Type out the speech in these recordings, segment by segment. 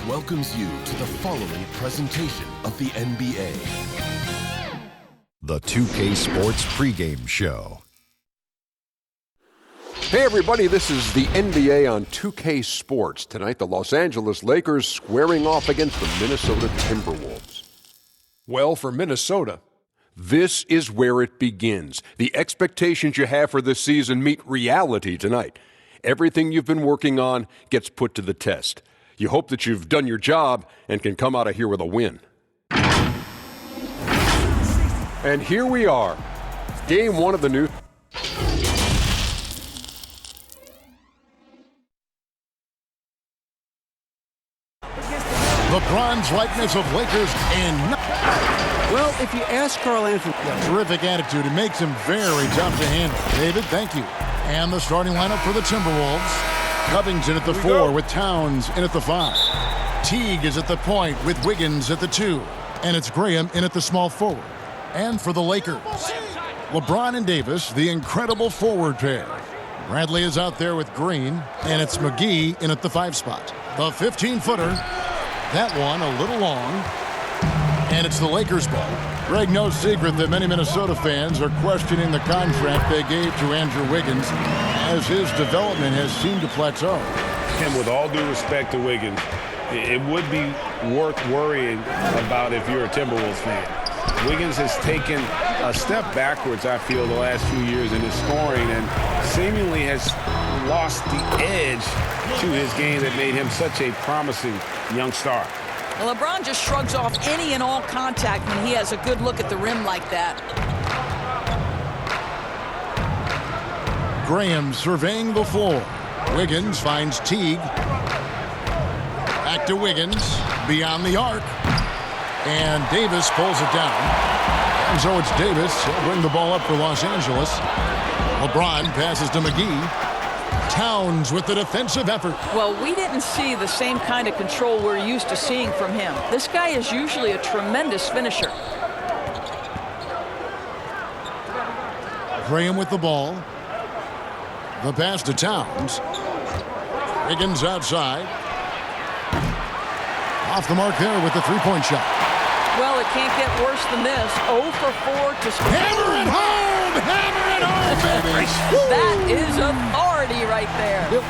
welcomes you to the following presentation of the NBA. The 2K Sports pregame show. Hey everybody, this is the NBA on 2K Sports. Tonight, the Los Angeles Lakers squaring off against the Minnesota Timberwolves. Well, for Minnesota, this is where it begins. The expectations you have for this season meet reality tonight. Everything you've been working on gets put to the test. You hope that you've done your job and can come out of here with a win. And here we are, game one of the new... LeBron's likeness of Lakers and... Well, if you ask Carl Anthony... Terrific attitude. It makes him very tough to handle. David, thank you. And the starting lineup for the Timberwolves. Covington at the 4 with Towns in at the 5. Teague is at the point with Wiggins at the 2. And it's Graham in at the small forward. And for the Lakers, LeBron and Davis, the incredible forward pair. Bradley is out there with Green, and it's McGee in at the 5 spot. The 15-footer, that one a little long, and it's the Lakers' ball. Greg, no secret that many Minnesota fans are questioning the contract they gave to Andrew Wiggins as his development has seemed to plateau. And with all due respect to Wiggins, it would be worth worrying about if you're a Timberwolves fan. Wiggins has taken a step backwards, I feel, the last few years in his scoring and seemingly has lost the edge to his game that made him such a promising young star. Well, LeBron just shrugs off any and all contact when he has a good look at the rim like that. Graham surveying the floor. Wiggins finds Teague. Back to Wiggins. Beyond the arc. And Davis pulls it down. And so it's Davis. He'll bring the ball up for Los Angeles. LeBron passes to McGee. Towns with the defensive effort. Well, we didn't see the same kind of control we're used to seeing from him. This guy is usually a tremendous finisher. Graham with the ball. The pass to Towns. Wiggins outside. Off the mark there with the three-point shot. Well, it can't get worse than this. 0 for 4 to score. Hammer it home! Hammer it home, baby! That is authority right there. It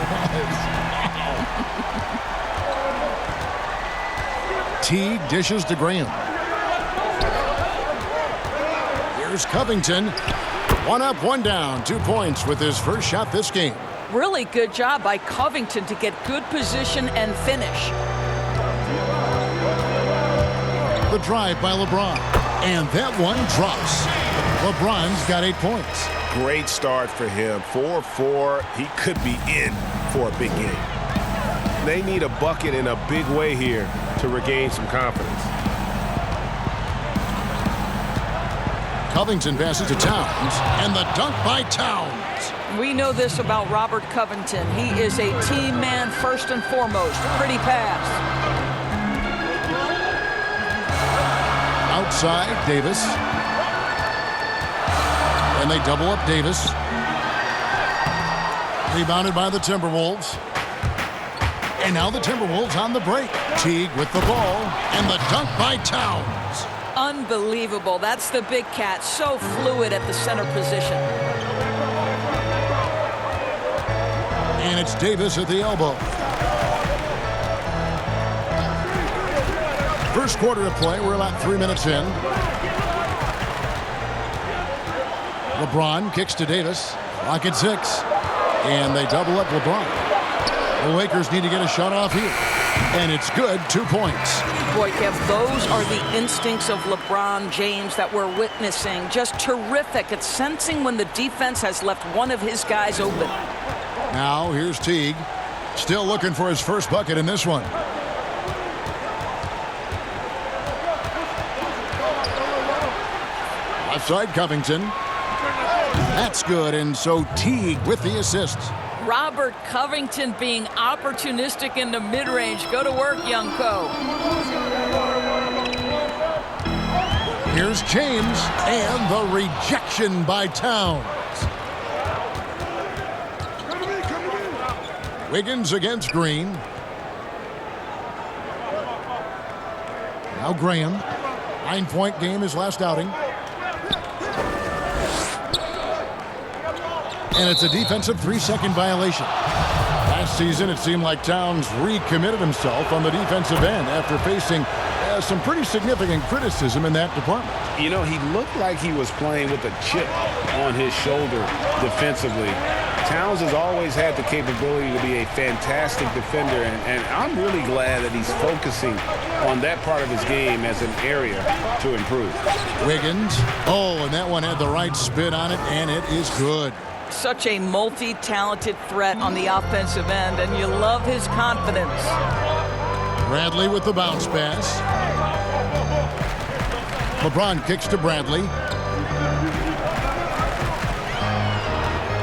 was. Teague dishes to Graham. Here's Covington. 1 up, 1 down. 2 points with his first shot this game. Really good job by Covington to get good position and finish. The drive by LeBron. And that one drops. LeBron's got 8 points. Great start for him. 4-4. He could be in for a big game. They need a bucket in a big way here to regain some confidence. Covington passes to Towns. And the dunk by Towns. We know this about Robert Covington. He is a team man first and foremost. Pretty pass. Outside, Davis. And they double up Davis. Rebounded by the Timberwolves. And now the Timberwolves on the break. Teague with the ball. And the dunk by Towns. Unbelievable. That's the big cat. So fluid at the center position. And it's Davis at the elbow. First quarter of play. We're about 3 minutes in. LeBron kicks to Davis. Clock at 6. And they double up LeBron. The Lakers need to get a shot off here. And it's good. 2 points. Boy, Kev, those are the instincts of LeBron James that we're witnessing. Just terrific at sensing when the defense has left one of his guys open. Now here's Teague. Still looking for his first bucket in this one. Left side, Covington. That's good, and so Teague with the assist. Robert Covington being opportunistic in the mid-range. Go to work, young Co. Here's James, and the rejection by Towns. Wiggins against Green. Now Graham. 9-point game his last outing. And it's a defensive 3-second violation. Last season, it seemed like Towns recommitted himself on the defensive end after facing some pretty significant criticism in that department. You know, he looked like he was playing with a chip on his shoulder defensively. Towns has always had the capability to be a fantastic defender, and I'm really glad that he's focusing on that part of his game as an area to improve. Wiggins. Oh, and that one had the right spin on it, and it is good. Such a multi-talented threat on the offensive end, and you love his confidence. Bradley with the bounce pass. LeBron kicks to Bradley.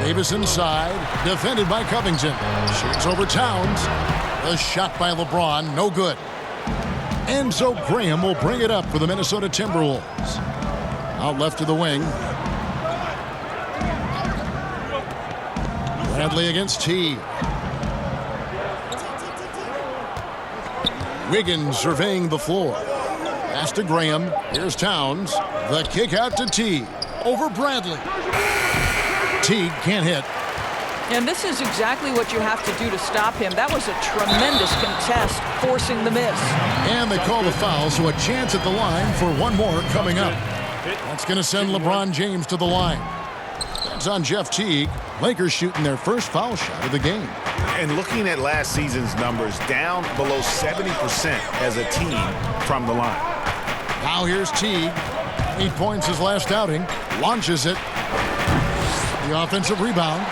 Davis inside, defended by Covington. Shoots over Towns. A shot by LeBron, no good. And so Graham will bring it up for the Minnesota Timberwolves. Out left to the wing. Bradley against T. Wiggins surveying the floor. Pass to Graham. Here's Towns. The kick out to T. Over Bradley. T can't hit. And this is exactly what you have to do to stop him. That was a tremendous contest, forcing the miss. And they call the foul, so a chance at the line for one more coming up. That's going to send LeBron James to the line. That's on Jeff Teague. Lakers shooting their first foul shot of the game. And looking at last season's numbers, down below 70% as a team from the line. Now here's Teague. 8 points his last outing. Launches it. The offensive rebound.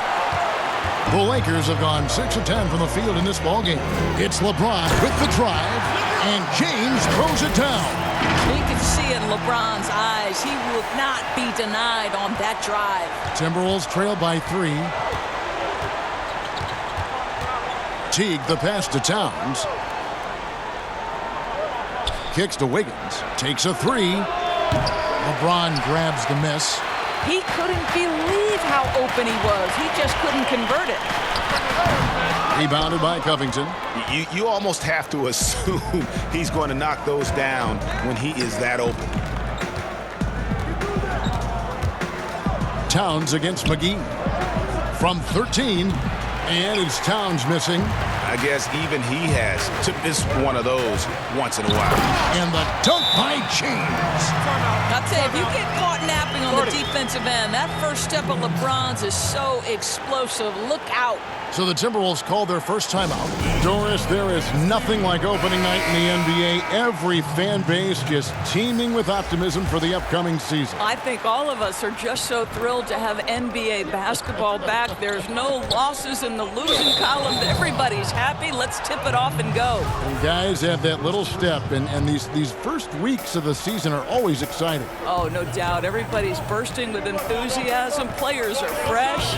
The Lakers have gone 6 of 10 from the field in this ballgame. It's LeBron with the drive, and James throws it down. You can see in LeBron's eyes, he will not be denied on that drive. Timberwolves trail by 3. Teague the pass to Towns. Kicks to Wiggins. Takes a 3. LeBron grabs the miss. He couldn't believe how open he was. He just couldn't convert it. Rebounded by Covington. You almost have to assume he's going to knock those down when he is that open. Towns against McGee. From 13. And it's Towns missing. I guess even he has to miss one of those once in a while. And the dunk by James. I'll tell you, if you get caught napping on the defensive end, that first step of LeBron's is so explosive. Look out. So the Timberwolves called their first timeout. Doris, there is nothing like opening night in the NBA. Every fan base just teeming with optimism for the upcoming season. I think all of us are just so thrilled to have NBA basketball back. There's no losses in the losing column. Everybody's happy. Let's tip it off and go. And guys have that little step, and these first weeks of the season are always exciting. Oh, no doubt. Everybody's bursting with enthusiasm. Players are fresh.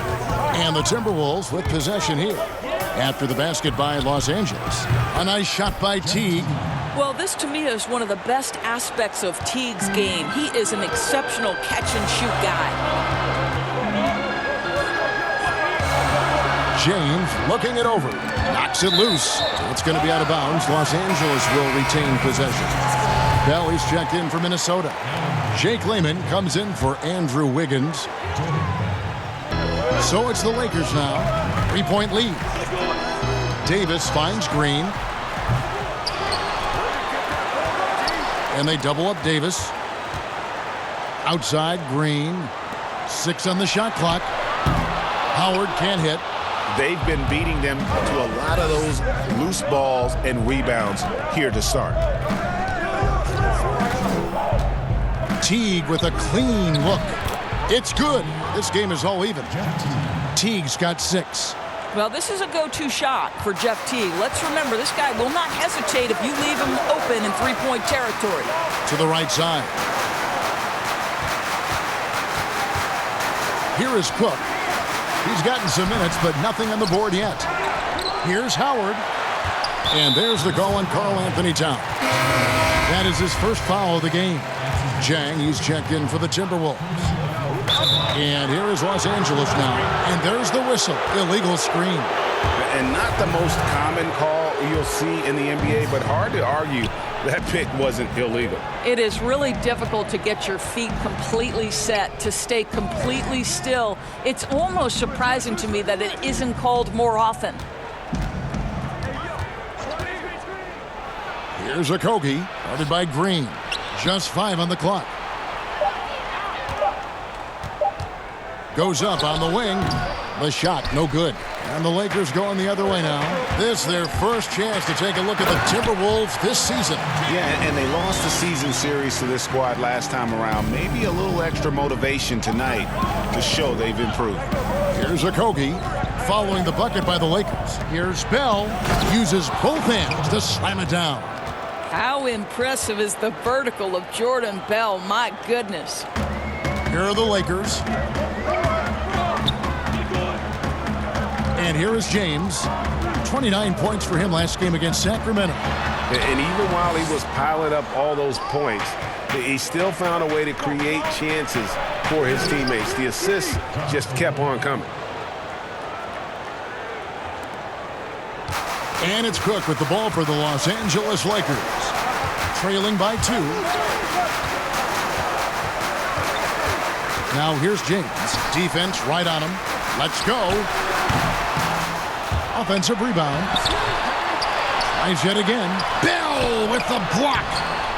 And the Timberwolves with possession here after the basket by Los Angeles. A nice shot by Teague. Well, this to me is one of the best aspects of Teague's game. He is an exceptional catch-and-shoot guy. James looking it over. Knocks it loose. It's going to be out of bounds. Los Angeles will retain possession. Belly's checked in for Minnesota. Jake Layman comes in for Andrew Wiggins. So it's the Lakers now. 3-point lead. Davis finds Green. And they double up Davis. Outside Green. 6 on the shot clock. Howard can't hit. They've been beating them to a lot of those loose balls and rebounds here to start. Teague with a clean look. It's good. This game is all even. Teague's got 6. Well, this is a go-to shot for Jeff Teague. Let's remember, this guy will not hesitate if you leave him open in three-point territory. To the right side. Here is Cook. He's gotten some minutes, but nothing on the board yet. Here's Howard. And there's the call on Karl Anthony Towns. That is his first foul of the game. Jang, he's checked in for the Timberwolves. And here is Los Angeles now. And there's the whistle. Illegal screen. And not the most common call you'll see in the NBA, but hard to argue That pick wasn't illegal. It is really difficult to get your feet completely set, to stay completely still. It's almost surprising to me that it isn't called more often. Here's Okogie, guarded by Green. Just 5 on the clock. Goes up on the wing. The shot, no good. And the Lakers going the other way now. This their first chance to take a look at the Timberwolves this season. Yeah, and they lost the season series to this squad last time around. Maybe a little extra motivation tonight to show they've improved. Here's Okogie, following the bucket by the Lakers. Here's Bell, uses both hands to slam it down. How impressive is the vertical of Jordan Bell? My goodness. Here are the Lakers. And here is James. 29 points for him last game against Sacramento. And even while he was piling up all those points, he still found a way to create chances for his teammates. The assists just kept on coming. And it's Cook with the ball for the Los Angeles Lakers. Trailing by 2. Now here's James. Defense right on him. Let's go. Offensive rebound. Tries yet again. Bell with the block.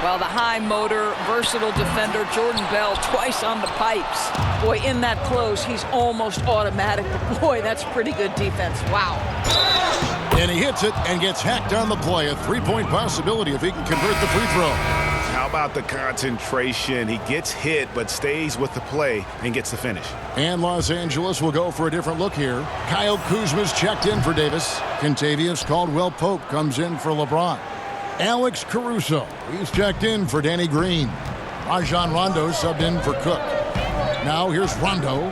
Well, the high motor, versatile defender, Jordan Bell, twice on the pipes. Boy, in that close, he's almost automatic. But boy, that's pretty good defense. Wow. And he hits it and gets hacked on the play. A 3-point possibility if he can convert the free throw. How about the concentration? He gets hit but stays with the play and gets the finish. And Los Angeles will go for a different look here. Kyle Kuzma's checked in for Davis. Kentavious Caldwell-Pope comes in for LeBron. Alex Caruso, he's checked in for Danny Green. Rajon Rondo subbed in for Cook. Now here's Rondo.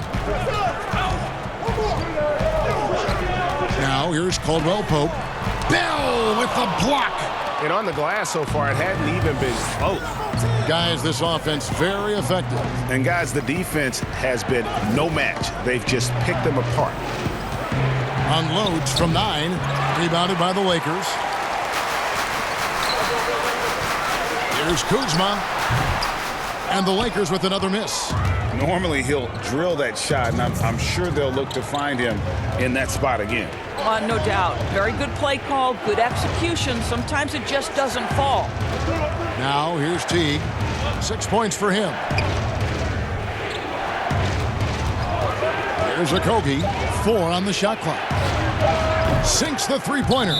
Now here's Caldwell-Pope. Bell with the block. And on the glass so far, it hadn't even been close. Guys, this offense very effective. And guys, the defense has been no match. They've just picked them apart. Unloads from 9. Rebounded by the Lakers. Here's Kuzma. And the Lakers with another miss. Normally, he'll drill that shot, and I'm sure they'll look to find him in that spot again. No doubt. Very good play call, good execution. Sometimes it just doesn't fall. Now here's Teague. 6 points for him. Here's Okogie. 4 on the shot clock. Sinks the three-pointer.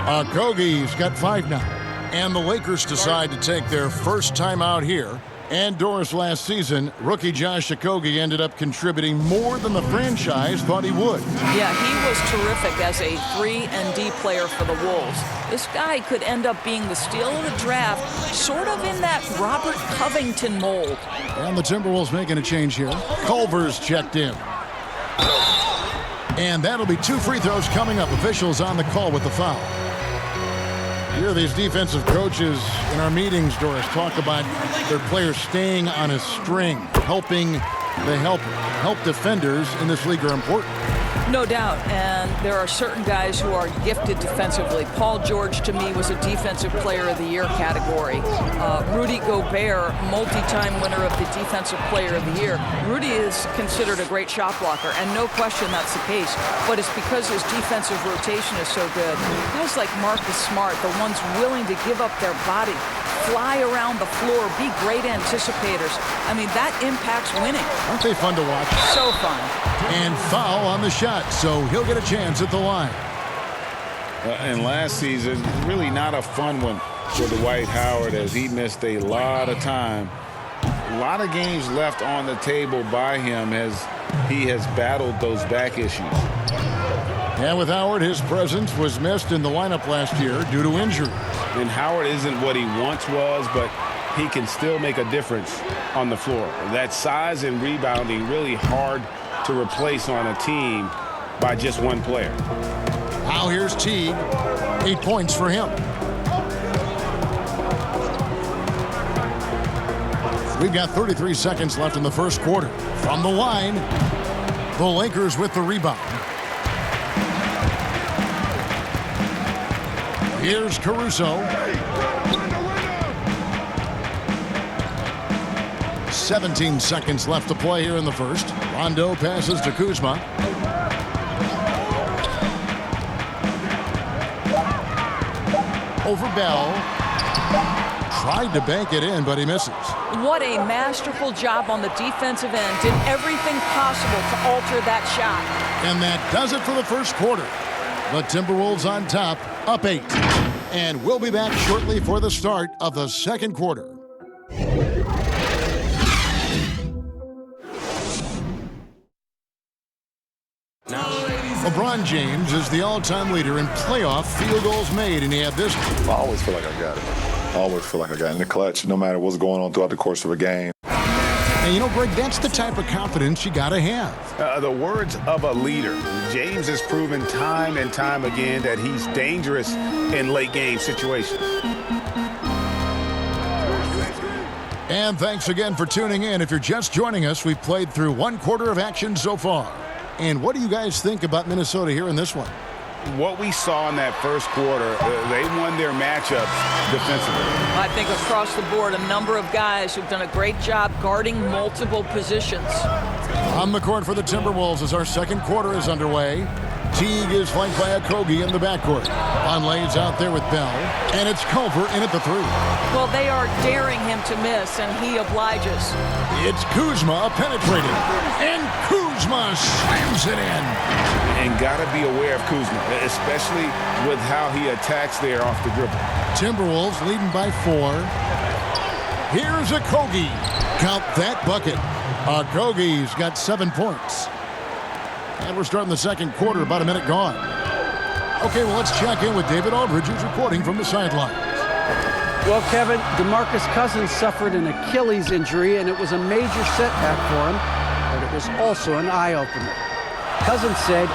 Okogie's got 5 now. And the Lakers decide to take their first time out here. And Doris last season, rookie Josh Okogie ended up contributing more than the franchise thought he would. Yeah, he was terrific as a 3-and-D player for the Wolves. This guy could end up being the steal of the draft, sort of in that Robert Covington mold. And the Timberwolves making a change here. Culver's checked in. And that'll be 2 free throws coming up. Officials on the call with the foul. Here, these defensive coaches in our meetings, Doris, talk about their players staying on a string, helping the help defenders in this league are important. No doubt, and there are certain guys who are gifted defensively. Paul George, to me, was a Defensive Player of the Year category. Rudy Gobert, multi-time winner of the Defensive Player of the Year. Rudy is considered a great shot blocker, and no question that's the case, but it's because his defensive rotation is so good. Guys like Marcus Smart, the ones willing to give up their body, fly around the floor, be great anticipators. I mean, that impacts winning. Aren't they fun to watch? So fun. And foul on the shot, so he'll get a chance at the line. And last season, really not a fun one for Dwight Howard as he missed a lot of time. A lot of games left on the table by him as he has battled those back issues. And with Howard, his presence was missed in the lineup last year due to injury. And Howard isn't what he once was, but he can still make a difference on the floor. That size and rebounding really hard to replace on a team by just one player. Now here's Teague. 8 points for him. We've got 33 seconds left in the first quarter. From the line, the Lakers with the rebound. Here's Caruso. 17 seconds left to play here in the first. Rondo passes to Kuzma. Over Bell. Tried to bank it in, but he misses. What a masterful job on the defensive end. Did everything possible to alter that shot. And that does it for the first quarter. The Timberwolves on top, up 8. And we'll be back shortly for the start of the second quarter. LeBron James is the all-time leader in playoff field goals made, and he had this. I always feel like I got it. I always feel like I got it in the clutch, no matter what's going on throughout the course of a game. And you know, Greg, that's the type of confidence you got to have. The words of a leader. James has proven time and time again that he's dangerous in late-game situations. And thanks again for tuning in. If you're just joining us, we've played through one quarter of action so far. And what do you guys think about Minnesota here in this one? What we saw in that first quarter, they won their matchups defensively. I think across the board, a number of guys who've done a great job guarding multiple positions. On the court for the Timberwolves as our second quarter is underway. Teague is flanked by Okogie in the backcourt. Conley's out there with Bell. And it's Culver in at the 3. Well, they are daring him to miss, and he obliges. It's Kuzma penetrating. And Kuzma slams it in. And got to be aware of Kuzma, especially with how he attacks there off the dribble. Timberwolves leading by 4. Here's Okogie. Count that bucket. Okogie's got 7 points. And we're starting the second quarter, about a minute gone. Okay, well, let's check in with David Aldridge, who's reporting from the sidelines. Well, Kevin, DeMarcus Cousins suffered an Achilles injury, and it was a major setback for him, but it was also an eye-opener. Cousins said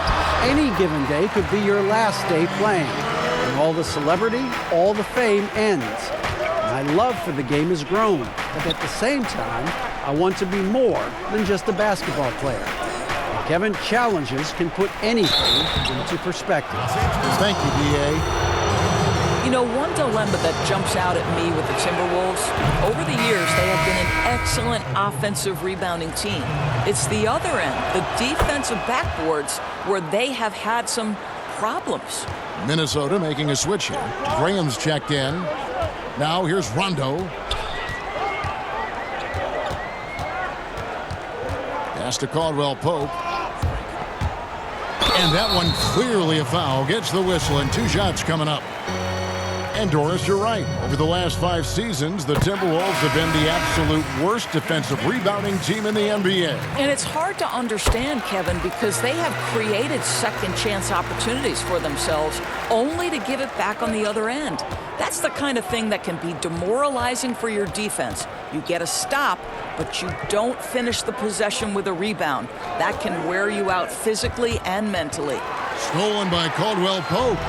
any given day could be your last day playing, and all the celebrity, all the fame ends. My love for the game has grown, but at the same time, I want to be more than just a basketball player. Kevin, challenges can put anything into perspective. Thank you, D.A. You know, one dilemma that jumps out at me with the Timberwolves, over the years, they have been an excellent offensive rebounding team. It's the other end, the defensive backboards, where they have had some problems. Minnesota making a switch here. Graham's checked in. Now here's Rondo. Pass to Caldwell Pope. And that one clearly a foul. Gets the whistle, and 2 shots coming up. And Doris, you're right. Over the last 5 seasons, the Timberwolves have been the absolute worst defensive rebounding team in the NBA. And it's hard to understand, Kevin, because they have created second chance opportunities for themselves only to give it back on the other end. That's the kind of thing that can be demoralizing for your defense. You get a stop, but you don't finish the possession with a rebound. That can wear you out physically and mentally. Stolen by Caldwell Pope.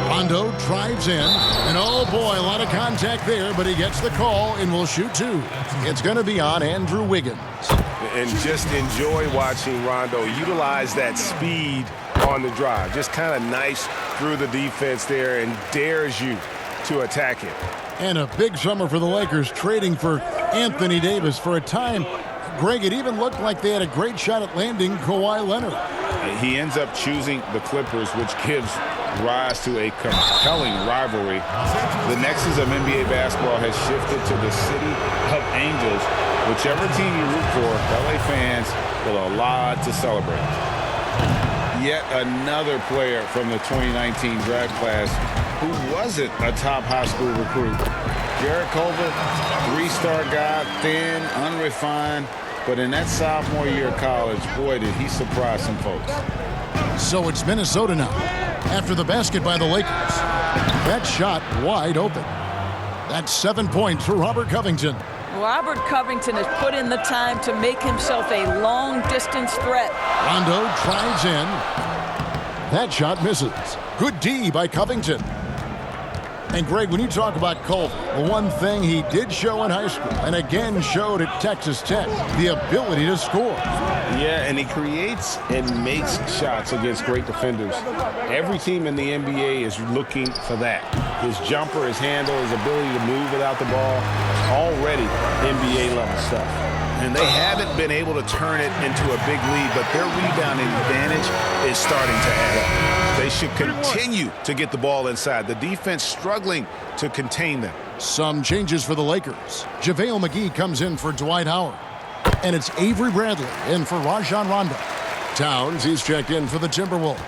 Rondo drives in, and oh boy, a lot of contact there, but he gets the call and will shoot 2. It's going to be on Andrew Wiggins. And just enjoy watching Rondo utilize that speed on the drive. Just kind of nice through the defense there and dares you to attack it. And a big summer for the Lakers, trading for Anthony Davis. For a time, Greg, it even looked like they had a great shot at landing Kawhi Leonard. He ends up choosing the Clippers, which gives rise to a compelling rivalry. The nexus of NBA basketball has shifted to the city of angels. Whichever team you root for, LA fans will have a lot to celebrate. Yet another player from the 2019 draft class who wasn't a top high school recruit. Jarrett Culver, 3-star guy, thin, unrefined, but in that sophomore year of college, boy, did he surprise some folks. So it's Minnesota now, after the basket by the Lakers. That shot wide open. That's 7 points for Robert Covington. Robert Covington has put in the time to make himself a long-distance threat. Rondo drives in. That shot misses. Good D by Covington. And, Greg, when you talk about Culver, the one thing he did show in high school and again showed at Texas Tech, the ability to score. Yeah, and he creates and makes shots against great defenders. Every team in the NBA is looking for that. His jumper, his handle, his ability to move without the ball, already NBA-level stuff. And they haven't been able to turn it into a big lead, but their rebounding advantage is starting to add up. They should continue to get the ball inside. The defense struggling to contain them. Some changes for the Lakers. JaVale McGee comes in for Dwight Howard. And it's Avery Bradley in for Rajon Rondo. Towns, he's checked in for the Timberwolves.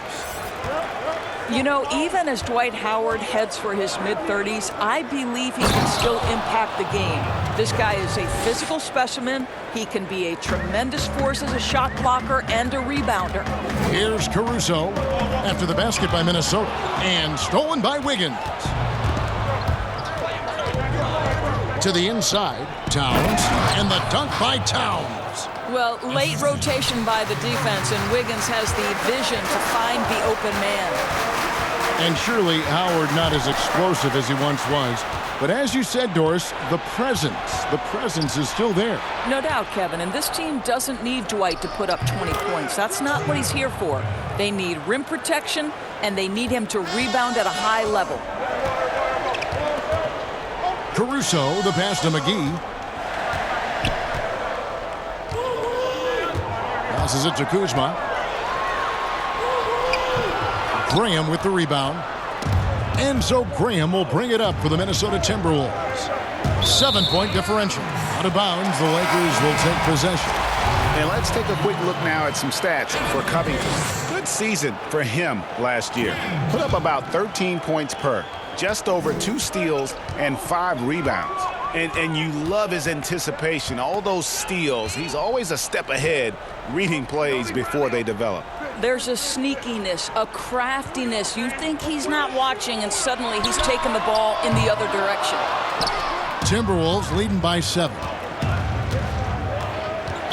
You know, even as Dwight Howard heads for his mid-30s, I believe he can still impact the game. This guy is a physical specimen. He can be a tremendous force as a shot blocker and a rebounder. Here's Caruso after the basket by Minnesota. And stolen by Wiggins. To the inside, Towns, and the dunk by Towns. Well, late rotation by the defense, and Wiggins has the vision to find the open man. And surely Howard not as explosive as he once was. But as you said, Doris, the presence is still there. No doubt, Kevin, and this team doesn't need Dwight to put up 20 points. That's not what he's here for. They need rim protection, and they need him to rebound at a high level. Caruso, the pass to McGee. Passes it to Kuzma. Graham with the rebound. And so Graham will bring it up for the Minnesota Timberwolves. 7-point differential. Out of bounds, the Lakers will take possession. And let's take a quick look now at some stats for Covington. Good season for him last year. Put up about 13 points per. Just over 2 steals and 5 rebounds. And you love his anticipation. All those steals, he's always a step ahead, reading plays before they develop. There's a sneakiness, a craftiness. You think he's not watching, and suddenly he's taking the ball in the other direction. Timberwolves leading by 7.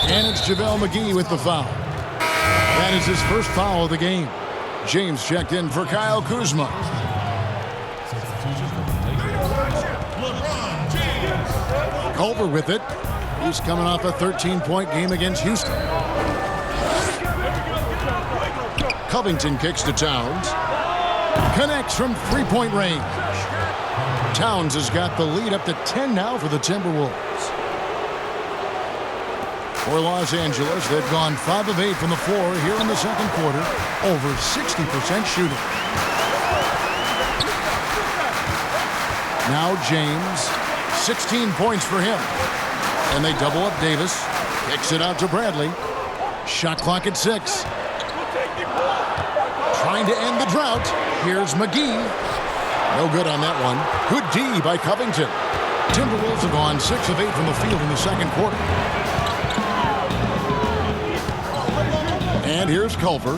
And it's JaVale McGee with the foul. That is his first foul of the game. James checked in for Kyle Kuzma. Culver with it. He's coming off a 13-point game against Houston. Covington kicks to Towns. Connects from three-point range. Towns has got the lead up to 10 now for the Timberwolves. For Los Angeles, they've gone 5 of 8 from the floor here in the second quarter. Over 60% shooting. Now James. 16 points for him. And they double up Davis. Kicks it out to Bradley. Shot clock at 6. Trying to end the drought. Here's McGee. No good on that one. Good D by Covington. Timberwolves have gone 6 of 8 from the field in the second quarter. And here's Culver.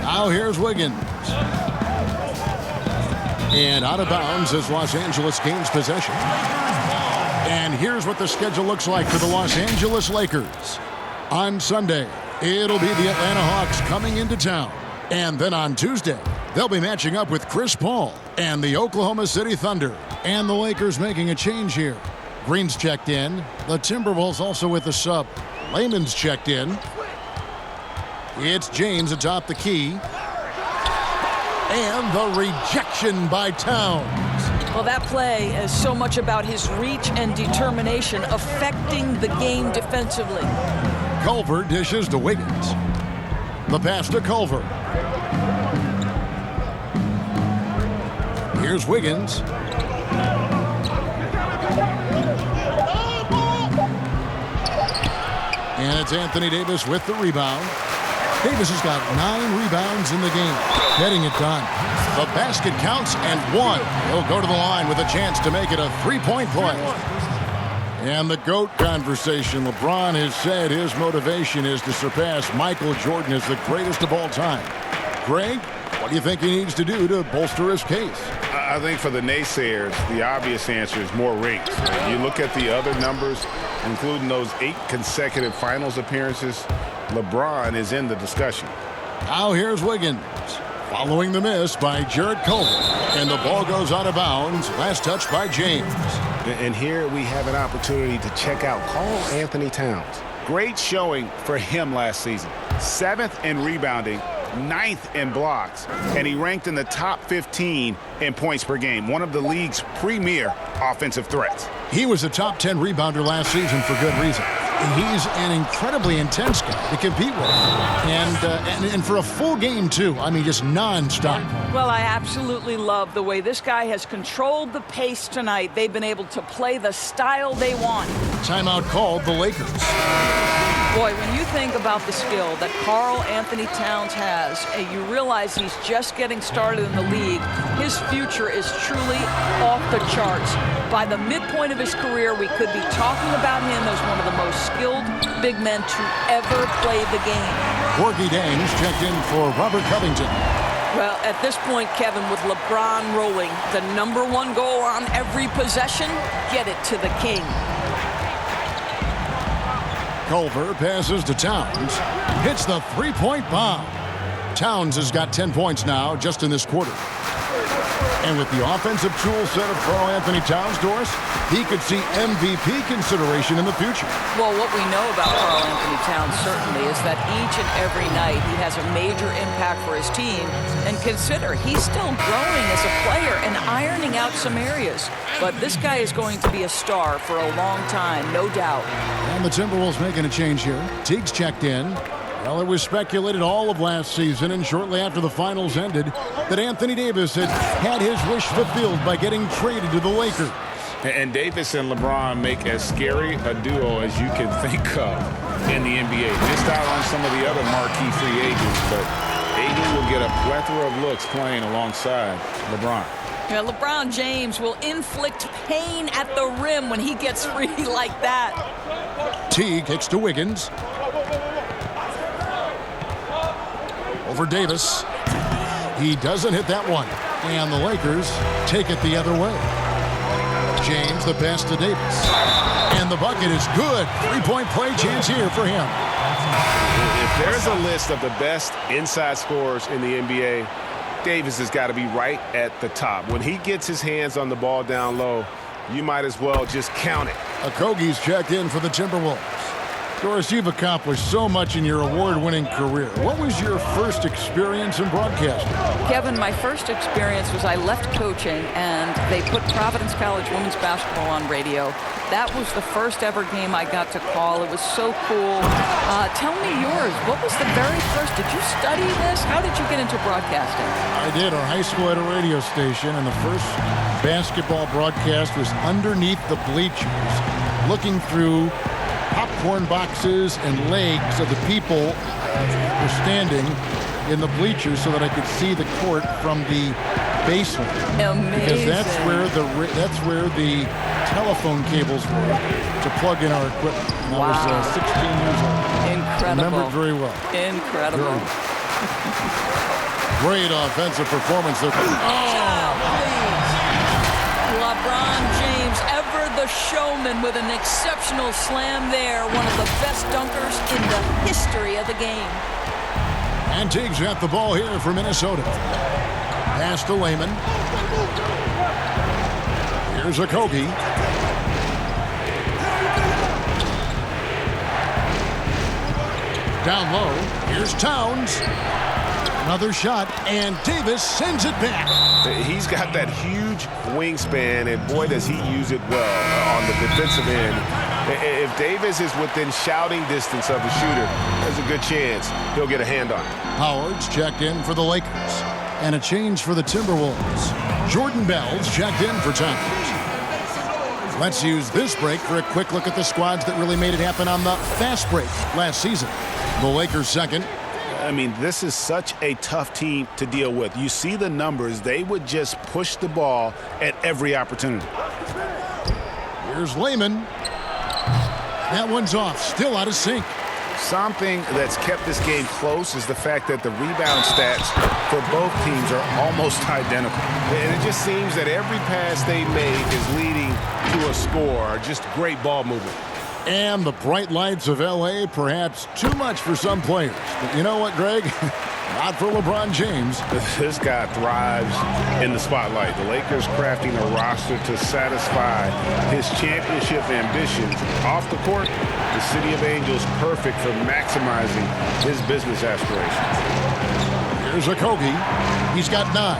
Now here's Wiggins. And out of bounds as Los Angeles gains possession. And here's what the schedule looks like for the Los Angeles Lakers. On Sunday, it'll be the Atlanta Hawks coming into town. And then on Tuesday, they'll be matching up with Chris Paul and the Oklahoma City Thunder. And the Lakers making a change here. Green's checked in. The Timberwolves also with the sub. Layman's checked in. It's James atop the key. And the rejection by Towns. Well, that play is so much about his reach and determination affecting the game defensively. Culver dishes to Wiggins. The pass to Culver. Here's Wiggins. And it's Anthony Davis with the rebound. Davis has got 9 rebounds in the game. Getting it done. The basket counts and 1. He'll go to the line with a chance to make it a 3-point play. And the GOAT conversation. LeBron has said his motivation is to surpass Michael Jordan as the greatest of all time. Greg, what do you think he needs to do to bolster his case? I think for the naysayers, the obvious answer is more rings. You look at the other numbers, including those 8 consecutive finals appearances, LeBron is in the discussion. Now here's Wiggins. Following the miss by Jarrett Culver. And the ball goes out of bounds. Last touch by James. And here we have an opportunity to check out Karl Anthony Towns. Great showing for him last season. 7th in rebounding, 9th in blocks, and he ranked in the top 15 in points per game, one of the league's premier offensive threats. He was a top 10 rebounder last season for good reason. He's an incredibly intense guy to compete with. And for a full game, too. I mean, just nonstop. Well, I absolutely love the way this guy has controlled the pace tonight. They've been able to play the style they want. Timeout called the Lakers. Boy, when you think about the skill that Karl Anthony Towns has, and you realize he's just getting started in the league, his future is truly off the charts. By the midpoint of his career, we could be talking about him as one of the most skilled big men to ever play the game. Corky Dames checked in for Robert Covington. Well, at this point, Kevin, with LeBron rolling, the #1 goal on every possession, get it to the king. Culver passes to Towns. Hits the three-point bomb. Towns has got 10 points now just in this quarter. And with the offensive tool set of Karl Anthony Towns, Doris, he could see MVP consideration in the future. Well, what we know about Karl Anthony Towns certainly is that each and every night he has a major impact for his team. And consider, he's still growing as a player and ironing out some areas. But this guy is going to be a star for a long time, no doubt. And the Timberwolves making a change here. Teague's checked in. Well, it was speculated all of last season and shortly after the finals ended that Anthony Davis had his wish fulfilled by getting traded to the Lakers. And Davis and LeBron make as scary a duo as you can think of in the NBA. Missed out on some of the other marquee free agents, but AD will get a plethora of looks playing alongside LeBron. Yeah, LeBron James will inflict pain at the rim when he gets free like that. Teague kicks to Wiggins. Over Davis. He doesn't hit that one. And the Lakers take it the other way. James the pass to Davis. And the bucket is good. Three-point play chance here for him. If there's a list of the best inside scorers in the NBA, Davis has got to be right at the top. When he gets his hands on the ball down low, you might as well just count it. Okogie's checked in for the Timberwolves. Doris, you've accomplished so much in your award-winning career. What was your first experience in broadcasting? Kevin, my first experience was I left coaching, and they put Providence College women's basketball on radio. That was the first ever game I got to call. It was so cool. Tell me yours. What was the very first? Did you study this? How did you get into broadcasting? I did. Our high school had a radio station, and the first basketball broadcast was underneath the bleachers, looking through popcorn boxes and legs of the people who were standing in the bleachers so that I could see the court from the basement. Amazing. Because that's where the telephone cables were to plug in our equipment. And I was 16 years old. Incredible. I remember it very well. Incredible. Great offensive performance there. LeBron James, ever the showman, with an exceptional slam there. One of the best dunkers in the history of the game. And Teague's got the ball here for Minnesota. Pass to Layman. Here's Okogie. Down low. Here's Towns. Another shot, and Davis sends it back. He's got that huge wingspan, and boy, does he use it well on the defensive end. If Davis is within shouting distance of the shooter, there's a good chance he'll get a hand on it. Howard's checked in for the Lakers. And a change for the Timberwolves. Jordan Bell's checked in for Towns. Let's use this break for a quick look at the squads that really made it happen on the fast break last season. The Lakers second. I mean, this is such a tough team to deal with. You see the numbers. They would just push the ball at every opportunity. Here's Layman. That one's off. Still out of sync. Something that's kept this game close is the fact that the rebound stats for both teams are almost identical. And it just seems that every pass they make is leading to a score. Just great ball movement. And the bright lights of L.A., perhaps too much for some players. But you know what, Greg? Not for LeBron James. This guy thrives in the spotlight. The Lakers crafting a roster to satisfy his championship ambitions. Off the court, the City of Angels perfect for maximizing his business aspirations. Here's Okogie. He's got 9.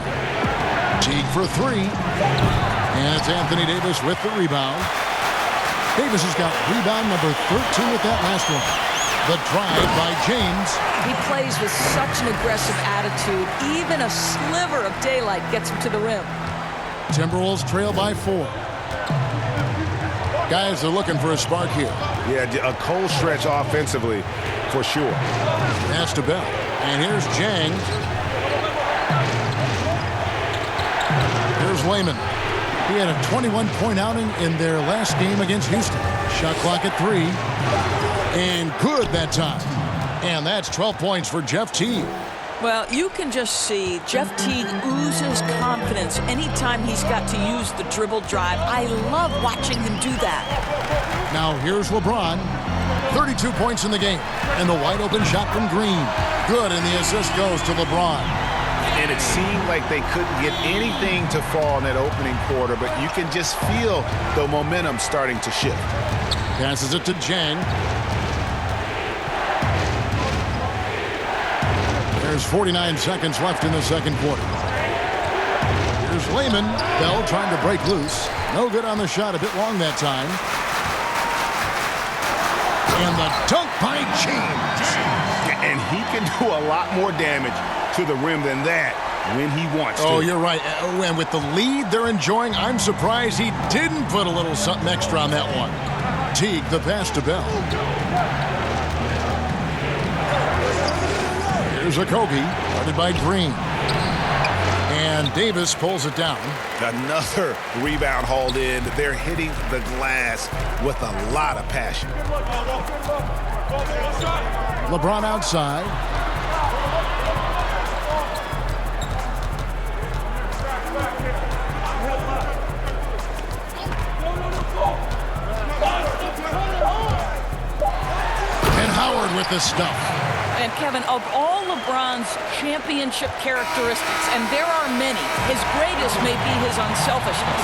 Teague for 3. And it's Anthony Davis with the rebound. Davis has got rebound number 13 with that last one. The drive by James. He plays with such an aggressive attitude. Even a sliver of daylight gets him to the rim. Timberwolves trail by 4. Guys are looking for a spark here. Yeah, a cold stretch offensively for sure. Pass to Bell. And here's Jang. Here's Layman. He had a 21-point outing in their last game against Houston. Shot clock at 3. And good that time. And that's 12 points for Jeff Teague. Well, you can just see Jeff Teague oozes confidence anytime he's got to use the dribble drive. I love watching him do that. Now here's LeBron. 32 points in the game. And the wide open shot from Green. Good, and the assist goes to LeBron. And it seemed like they couldn't get anything to fall in that opening quarter, but you can just feel the momentum starting to shift. Passes it to Jang. There's 49 seconds left in the second quarter. Here's Layman. Bell trying to break loose. No good on the shot. A bit long that time. And the dunk by James. And he can do a lot more damage to the rim than that when he wants to. Oh, you're right. And with the lead they're enjoying, I'm surprised he didn't put a little something extra on that one. Teague, the pass to Bell. Here's Okogie, guarded by Green. And Davis pulls it down. Another rebound hauled in. They're hitting the glass with a lot of passion. LeBron outside. And Howard with the stuff. And Kevin, of all LeBron's championship characteristics, and there are many, his greatest may be his unselfishness.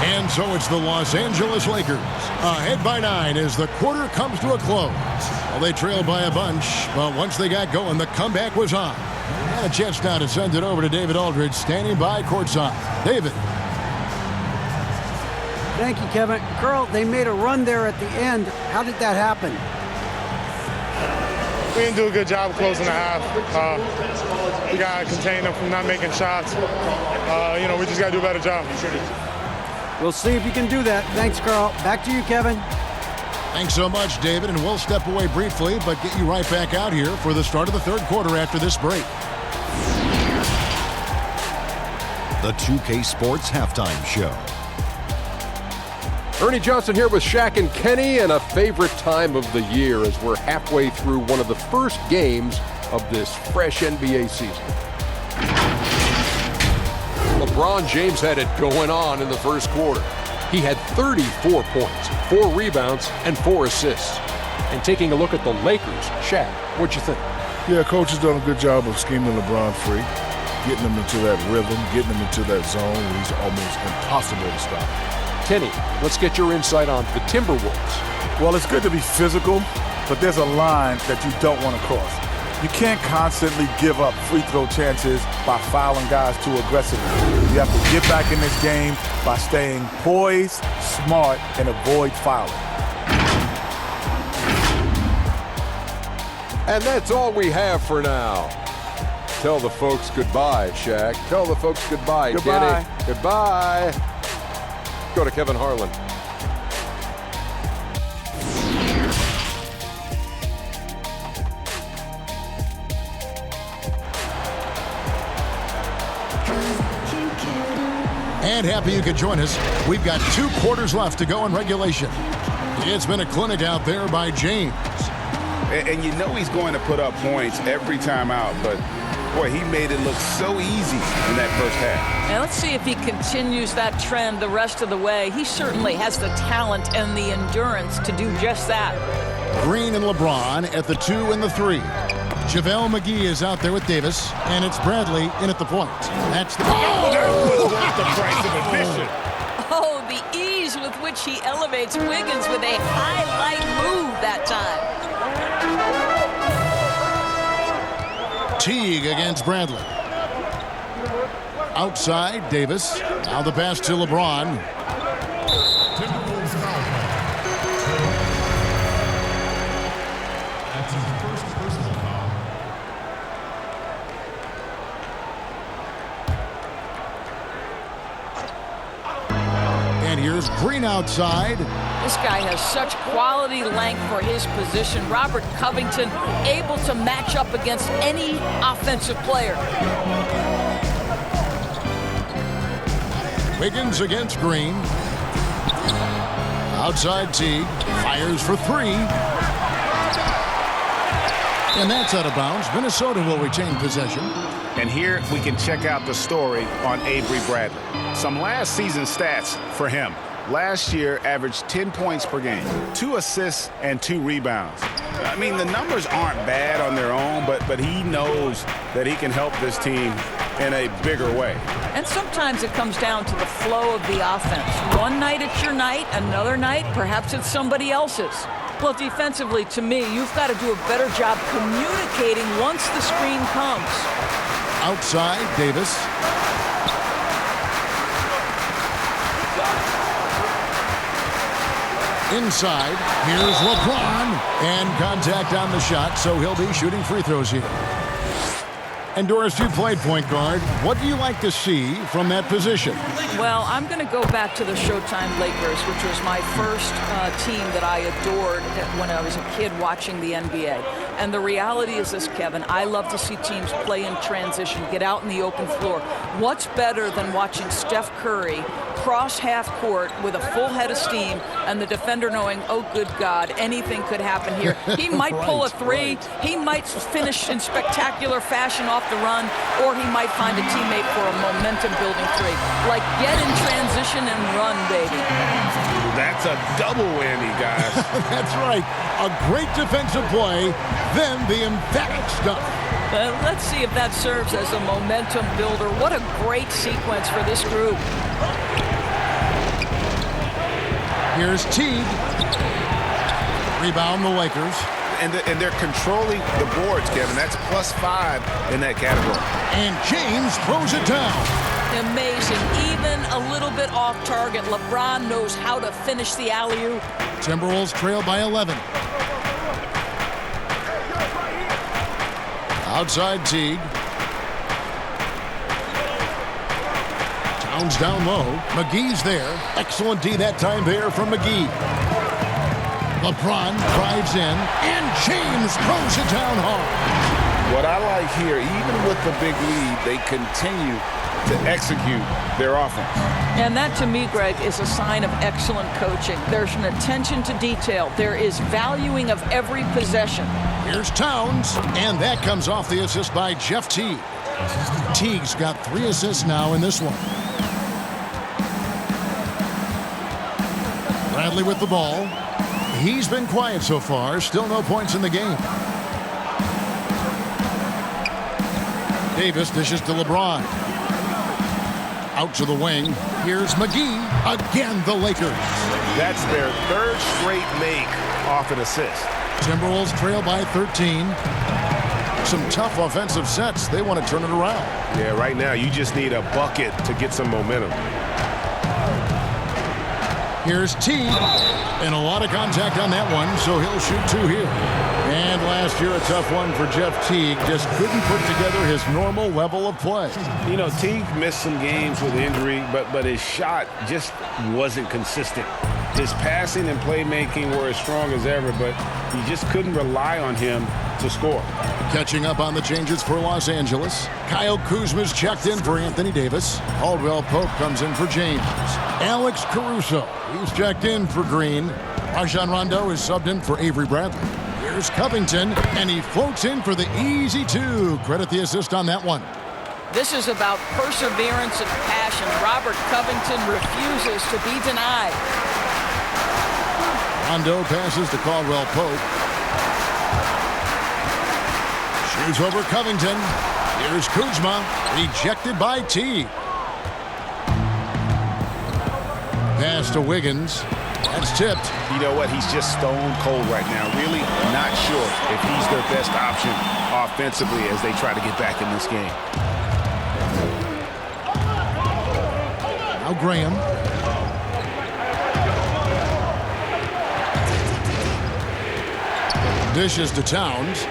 And so it's the Los Angeles Lakers, ahead by 9 as the quarter comes to a close. Well, they trailed by a bunch, but once they got going, the comeback was on. And a chance now to send it over to David Aldridge, standing by courtside. David. Thank you, Kevin. Carl, they made a run there at the end. How did that happen? We didn't do a good job of closing the half. We got to contain them from not making shots. We just got to do a better job. We'll see if you can do that. Thanks, Carl. Back to you, Kevin. Thanks so much, David, and we'll step away briefly, but get you right back out here for the start of the third quarter after this break. The 2K Sports Halftime Show. Ernie Johnson here with Shaq and Kenny, and a favorite time of the year as we're halfway through one of the first games of this fresh NBA season. LeBron James had it going on in the first quarter. He had 34 points, 4 rebounds, and 4 assists. And taking a look at the Lakers, Shaq, what'd you think? Yeah, coach has done a good job of scheming LeBron free, getting him into that rhythm, getting him into that zone where he's almost impossible to stop. Kenny, let's get your insight on the Timberwolves. Well, it's good to be physical, but there's a line that you don't want to cross. You can't constantly give up free throw chances by fouling guys too aggressively. You have to get back in this game by staying poised, smart, and avoid fouling. And that's all we have for now. Tell the folks goodbye, Shaq. Tell the folks goodbye, Goodbye. Kenny. Goodbye. Go to Kevin Harlan. And happy you could join us. We've got 2 quarters left to go in regulation. It's been a clinic out there by James. And you know he's going to put up points every time out, but boy, he made it look so easy in that first half. And let's see if he continues that trend the rest of the way. He certainly has the talent and the endurance to do just that. Green and LeBron at the 2 and the 3. JaVale McGee is out there with Davis, and it's Bradley in at the point. That's the... That was worth the price of admission. Oh, the ease with which he elevates Wiggins with a highlight move that time. Teague against Bradley. Outside, Davis. Now the pass to LeBron. Timberwolves foul. That's his first personal foul. And here's Green outside. This guy has such quality length for his position. Robert Covington able to match up against any offensive player. Wiggins against Green. Outside Teague. Fires for three. And that's out of bounds. Minnesota will retain possession. And here we can check out the story on Avery Bradley. Some last season stats for him. Last year averaged 10 points per game, 2 assists and 2 rebounds. I mean, the numbers aren't bad on their own, but he knows that he can help this team in a bigger way. And sometimes it comes down to the flow of the offense. One night it's your night, another night perhaps it's somebody else's. Well, defensively, to me, you've got to do a better job communicating once the screen comes. Outside, Davis. Inside, here's LeBron. And contact on the shot, so he'll be shooting free throws here. And Doris, you played point guard. What do you like to see from that position? Well, I'm going to go back to the Showtime Lakers, which was my first team that I adored when I was a kid watching the NBA. And the reality is this, Kevin, I love to see teams play in transition, get out in the open floor. What's better than watching Steph Curry cross half court with a full head of steam and the defender knowing, oh, good God, anything could happen here. He might pull a three. Right. He might finish in spectacular fashion off the run, or he might find a teammate for a momentum-building three. Like, get in transition and run, baby. That's a double whammy, guys. That's right. A great defensive play, then the emphatic stuff. Let's see if that serves as a momentum builder. What a great sequence for this group. Here's Teague. Rebound the Lakers. And they're controlling the boards, Kevin. That's +5 in that category. And James throws it down. Amazing. Even a little bit off target. LeBron knows how to finish the alley-oop. Timberwolves trail by 11. Outside Teague. Towns down low. McGee's there. Excellent D that time there from McGee. LeBron drives in, and James throws it down hard. What I like here, even with the big lead, they continue to execute their offense. And that, to me, Greg, is a sign of excellent coaching. There's an attention to detail. There is valuing of every possession. Here's Towns, and that comes off the assist by Jeff Teague. Teague's got 3 assists now in this one. Bradley with the ball. He's been quiet so far. Still no points in the game. Davis dishes to LeBron. Out to the wing. Here's McGee. Again, the Lakers. That's their 3rd straight make off an assist. Timberwolves trail by 13. Some tough offensive sets. They want to turn it around. Yeah, right now you just need a bucket to get some momentum. Here's Teague, and a lot of contact on that one, so he'll shoot 2 here. And last year, a tough one for Jeff Teague. Just couldn't put together his normal level of play. You know, Teague missed some games with injury, but his shot just wasn't consistent. His passing and playmaking were as strong as ever, but you just couldn't rely on him to score. Catching up on the changes for Los Angeles. Kyle Kuzma's checked in for Anthony Davis. Caldwell Pope comes in for James. Alex Caruso, he's checked in for Green. Rajon Rondo is subbed in for Avery Bradley. Here's Covington, and he floats in for the easy 2. Credit the assist on that one. This is about perseverance and passion. Robert Covington refuses to be denied. Rondo passes to Caldwell Pope. Here's over Covington. Here's Kuzma. Rejected by T. Pass to Wiggins. That's tipped. You know what? He's just stone cold right now. Really not sure if he's their best option offensively as they try to get back in this game. Now Graham. Dishes to Towns.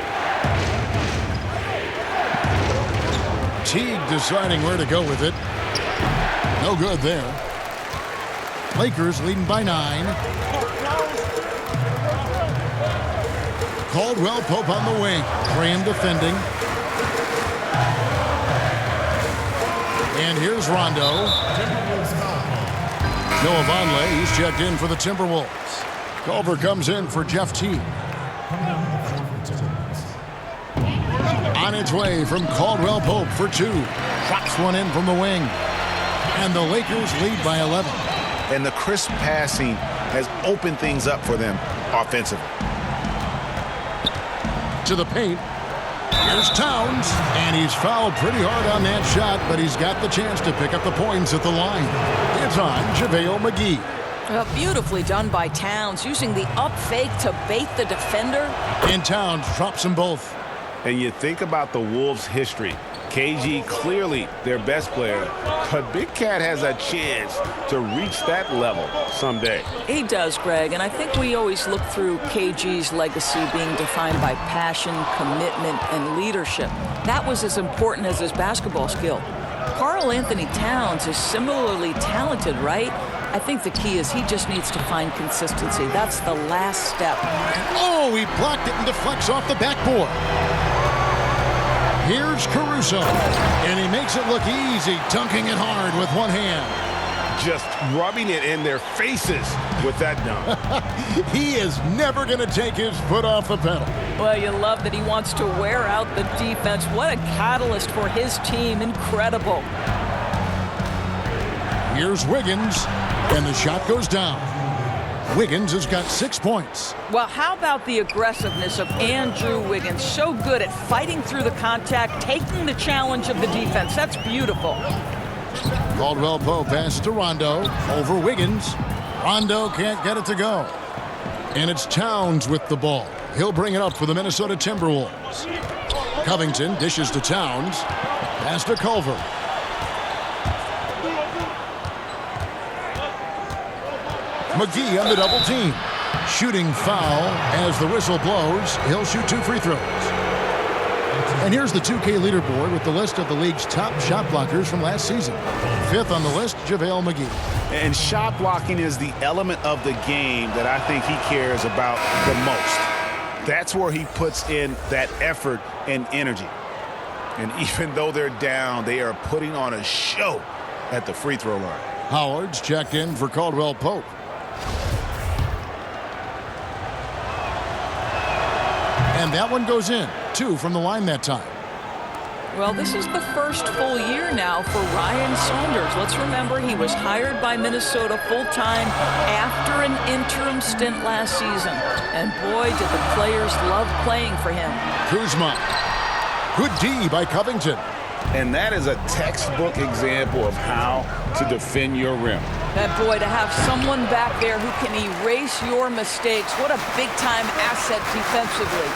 Teague deciding where to go with it. No good there. Lakers leading by 9. Caldwell Pope on the wing. Graham defending. And here's Rondo. Noah Vonleh, he's checked in for the Timberwolves. Culver comes in for Jeff Teague. On its way from Caldwell Pope for 2. Drops one in from the wing. And the Lakers lead by 11. And the crisp passing has opened things up for them offensively. To the paint. Here's Towns. And he's fouled pretty hard on that shot, but he's got the chance to pick up the points at the line. It's on JaVale McGee. Beautifully done by Towns, using the up fake to bait the defender. And Towns drops them both. And you think about the Wolves' history. KG clearly their best player, but Big Cat has a chance to reach that level someday. He does, Greg, and I think we always look through KG's legacy being defined by passion, commitment, and leadership. That was as important as his basketball skill. Karl Anthony Towns is similarly talented, right? I think the key is he just needs to find consistency. That's the last step. Oh, he blocked it and deflects off the backboard. Here's Caruso, and he makes it look easy, dunking it hard with one hand. Just rubbing it in their faces with that dunk. He is never going to take his foot off the pedal. Well, you love that he wants to wear out the defense. What a catalyst for his team. Incredible. Here's Wiggins, and the shot goes down. Wiggins has got 6 points. Well, how about the aggressiveness of Andrew Wiggins? So good at fighting through the contact, taking the challenge of the defense. That's beautiful. Caldwell Pope passes to Rondo. Over Wiggins. Rondo can't get it to go. And it's Towns with the ball. He'll bring it up for the Minnesota Timberwolves. Covington dishes to Towns. Pass to Culver. McGee on the double team. Shooting foul as the whistle blows. He'll shoot 2 free throws. And here's the 2K leaderboard with the list of the league's top shot blockers from last season. 5th on the list, JaVale McGee. And shot blocking is the element of the game that I think he cares about the most. That's where he puts in that effort and energy. And even though they're down, they are putting on a show at the free throw line. Howard's checked in for Caldwell Pope. And that one goes in. 2 from the line that time. Well, this is the first full year now for Ryan Saunders. Let's remember he was hired by Minnesota full-time after an interim stint last season. And boy, did the players love playing for him. Kuzma. Good D by Covington. And that is a textbook example of how to defend your rim. That boy, to have someone back there who can erase your mistakes. What a big-time asset defensively.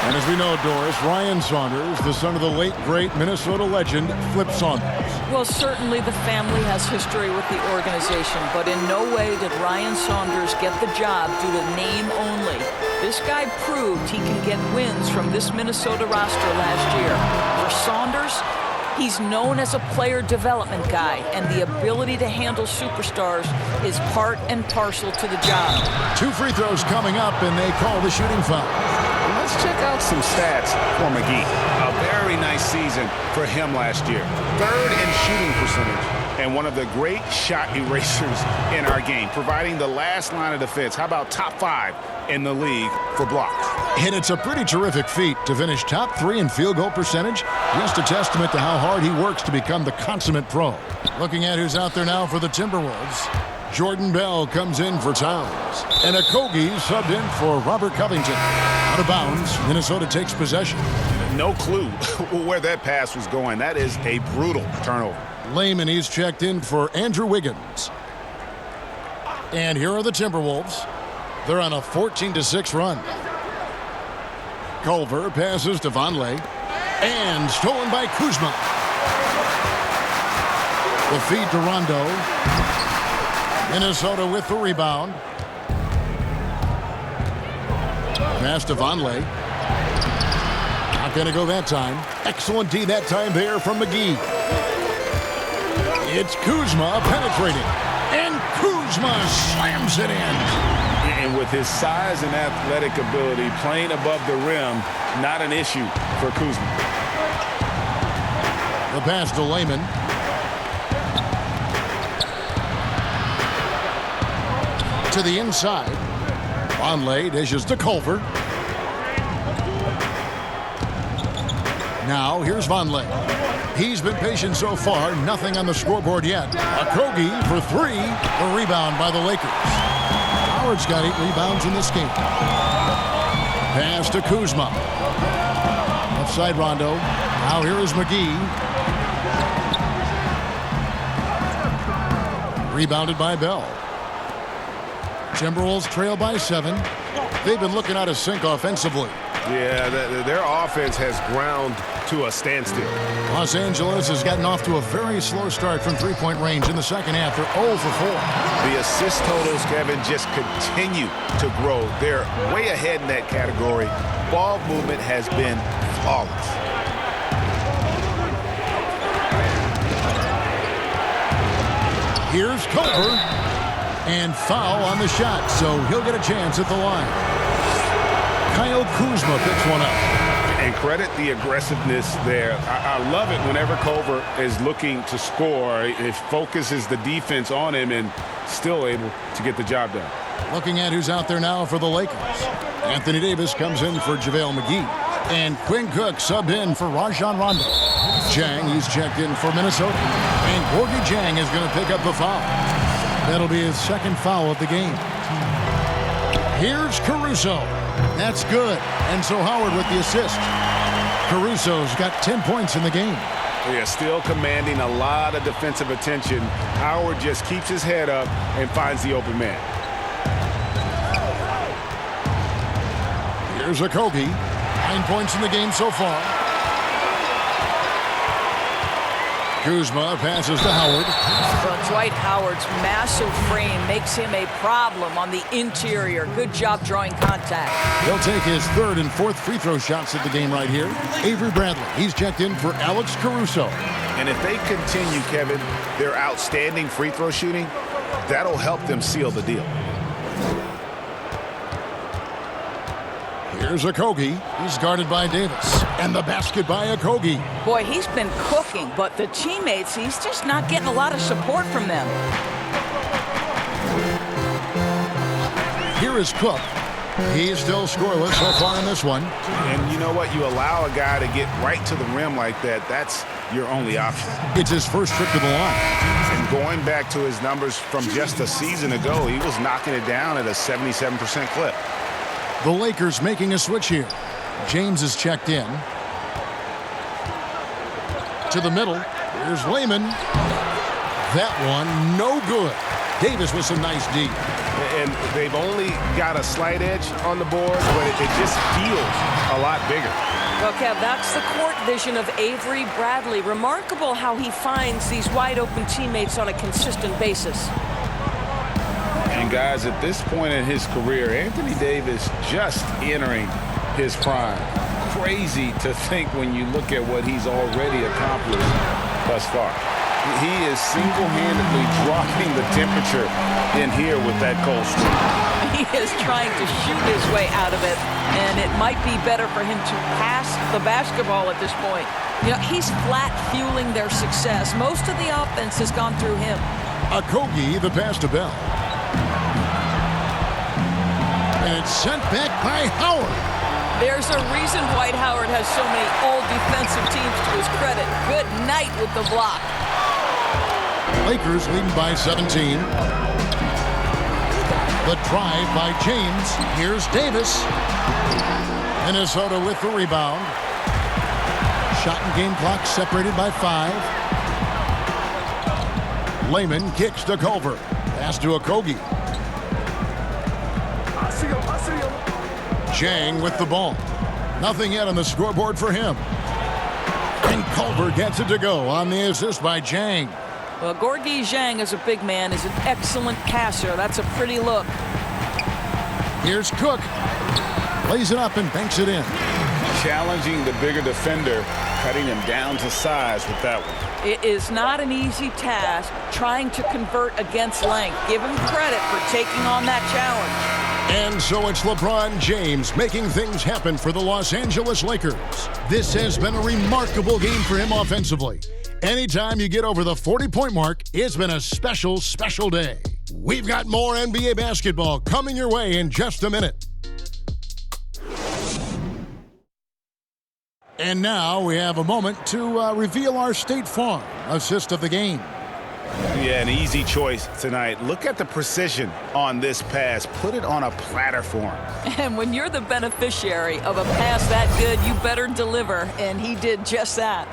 And as we know, Doris, Ryan Saunders, the son of the late, great Minnesota legend, Flip Saunders. Well, certainly the family has history with the organization, but in no way did Ryan Saunders get the job due to name only. This guy proved he can get wins from this Minnesota roster last year. For Saunders, he's known as a player development guy, and the ability to handle superstars is part and parcel to the job. 2 free throws coming up, and they call the shooting foul. Let's check out some stats for McGee. A very nice season for him last year. 3rd in shooting percentage and one of the great shot erasers in our game, providing the last line of defense. How about top 5 in the league for blocks? And it's a pretty terrific feat to finish top 3 in field goal percentage. Just a testament to how hard he works to become the consummate pro. Looking at who's out there now for the Timberwolves. Jordan Bell comes in for Towns. And Okogie subbed in for Robert Covington. Out of bounds, Minnesota takes possession. no clue where that pass was going. That is a brutal turnover. Lehman, he's checked in for Andrew Wiggins. And here are the Timberwolves. They're on a 14-6 run. Culver passes to Vonleh. And stolen by Kuzma. The feed to Rondo. Minnesota with the rebound. Pass to Vonleh. Not going to go that time. Excellent D that time there from McGee. It's Kuzma penetrating. And Kuzma slams it in. And with his size and athletic ability, playing above the rim, not an issue for Kuzma. The pass to Lehman. To the inside. Vonleh dishes to Culver. Now here's Vonleh. He's been patient so far. Nothing on the scoreboard yet. Okogie for three. The rebound by the Lakers. Howard's got 8 rebounds in this game. Pass to Kuzma. Left side Rondo. Now here is McGee. Rebounded by Bell. Timberwolves trail by 7. They've been looking out of sync offensively. Yeah, their offense has ground to a standstill. Los Angeles has gotten off to a very slow start from three-point range in the second half. They're 0 for 4. The assist totals, Kevin, just continue to grow. They're way ahead in that category. Ball movement has been flawless. Here's Culver. And foul on the shot, so he'll get a chance at the line. Kyle Kuzma picks one up. And credit the aggressiveness there. I love it whenever Culver is looking to score. It focuses the defense on him and still able to get the job done. Looking at who's out there now for the Lakers. Anthony Davis comes in for JaVale McGee. And Quinn Cook subbed in for Rajon Rondo. Jang, he's checked in for Minnesota. And Gorgie Jang is going to pick up the foul. That'll be his second foul of the game. Here's Caruso. That's good. And so Howard with the assist. Caruso's got 10 points in the game. Yeah, still commanding a lot of defensive attention. Howard just keeps his head up and finds the open man. Here's Okogie. 9 points in the game so far. Kuzma passes to Howard. Well, Dwight Howard's massive frame makes him a problem on the interior. Good job drawing contact. He'll take his third and fourth free throw shots at the game right here. Avery Bradley, he's checked in for Alex Caruso. And if they continue, Kevin, their outstanding free throw shooting, that'll help them seal the deal. Here's Okogie. He's guarded by Davis. And the basket by Okogie. Boy, he's been cooking, but the teammates, he's just not getting a lot of support from them. Here is Cook. He's still scoreless so far in this one. And you know what? You allow a guy to get right to the rim like that, that's your only option. It's his first trip to the line. And going back to his numbers from just a season ago, he was knocking it down at a 77% clip. The Lakers making a switch here. James is checked in. To the middle. Here's Lehman. That one, no good. Davis with some nice D. And they've only got a slight edge on the board, but it just feels a lot bigger. Well, Kev, that's the court vision of Avery Bradley. Remarkable how he finds these wide-open teammates on a consistent basis. And guys, at this point in his career, Anthony Davis just entering his prime. Crazy to think when you look at what he's already accomplished thus far. He is single-handedly dropping the temperature in here with that cold streak. He is trying to shoot his way out of it, and it might be better for him to pass the basketball at this point. You know, he's flat fueling their success. Most of the offense has gone through him. Okogie, the pass to Bell. And it's sent back by Howard. There's a reason Dwight Howard has so many all-defensive teams to his credit. Good night with the block. Lakers leading by 17. The drive by James. Here's Davis. Minnesota with the rebound. Shot and game clock separated by 5. Lehman kicks to Culver. Pass to Okogie. Zhang with the ball. Nothing yet on the scoreboard for him. And Culver gets it to go on the assist by Zhang. Well, Gorgui Zhang, as a big man, is an excellent passer. That's a pretty look. Here's Cook. Lays it up and banks it in. Challenging the bigger defender, cutting him down to size with that one. It is not an easy task trying to convert against length. Give him credit for taking on that challenge. And so it's LeBron James making things happen for the Los Angeles Lakers. This has been a remarkable game for him offensively. Anytime you get over the 40-point mark, it's been a special, special day. We've got more NBA basketball coming your way in just a minute. And now we have a moment to reveal our State Farm assist of the game. Yeah, an easy choice tonight. Look at the precision on this pass. Put it on a platter for him. And when you're the beneficiary of a pass that good, you better deliver, and he did just that.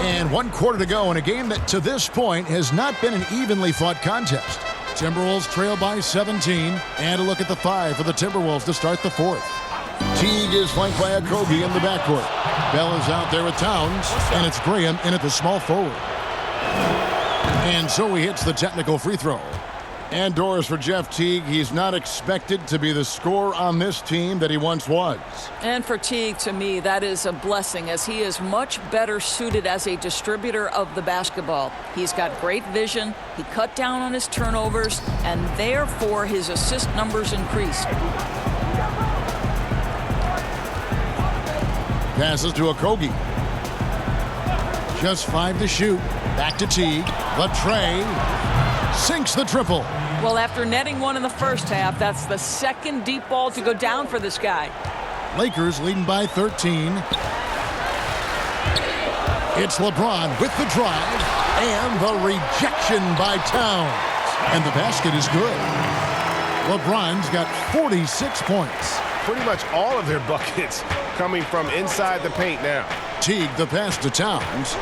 And 1 quarter to go in a game that to this point has not been an evenly fought contest. Timberwolves trail by 17, and a look at the 5 for the Timberwolves to start the 4th. Teague is flanked by Okogie in the backcourt. Bell is out there with Towns, and it's Graham in at the small forward. And so he hits the technical free throw. And doors for Jeff Teague. He's not expected to be the scorer on this team that he once was. And for Teague, to me, that is a blessing, as he is much better suited as a distributor of the basketball. He's got great vision, he cut down on his turnovers, and therefore his assist numbers increased. Passes to Okogie. Just 5 to shoot. Back to Teague. Latrey sinks the triple. Well, after netting one in the first half, that's the second deep ball to go down for this guy. Lakers leading by 13. It's LeBron with the drive and the rejection by Towns. And the basket is good. LeBron's got 46 points. Pretty much all of their buckets coming from inside the paint now. Teague the pass to Towns.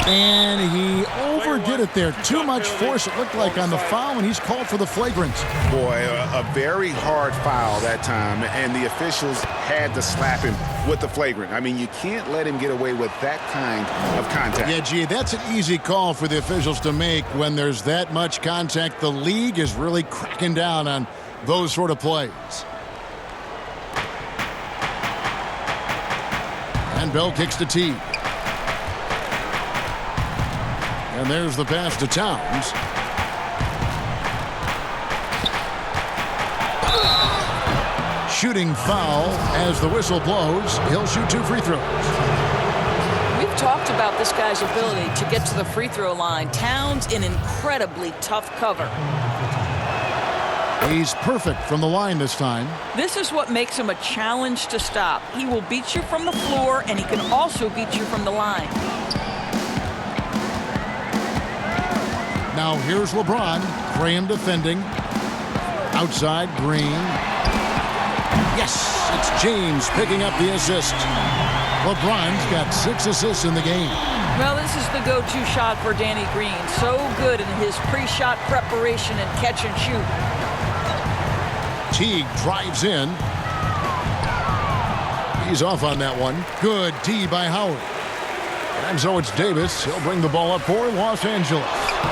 And he overdid it there. Too much force, it looked like, on the foul, and he's called for the flagrant. Boy, a very hard foul that time, and the officials had to slap him with the flagrant. I mean, you can't let him get away with that kind of contact. Yeah, gee, that's an easy call for the officials to make when there's that much contact. The league is really cracking down on those sort of plays. And Bell kicks to Teague. And there's the pass to Towns. Shooting foul as the whistle blows. He'll shoot 2 free throws. We've talked about this guy's ability to get to the free throw line. Towns in incredibly tough cover. He's perfect from the line this time. This is what makes him a challenge to stop. He will beat you from the floor, and he can also beat you from the line. Now here's LeBron. Graham defending. Outside, Green. Yes, it's James picking up the assist. LeBron's got 6 assists in the game. Well, this is the go-to shot for Danny Green. So good in his pre-shot preparation and catch and shoot. Teague drives in. He's off on that one. Good D by Howard. And so it's Davis. He'll bring the ball up for Los Angeles.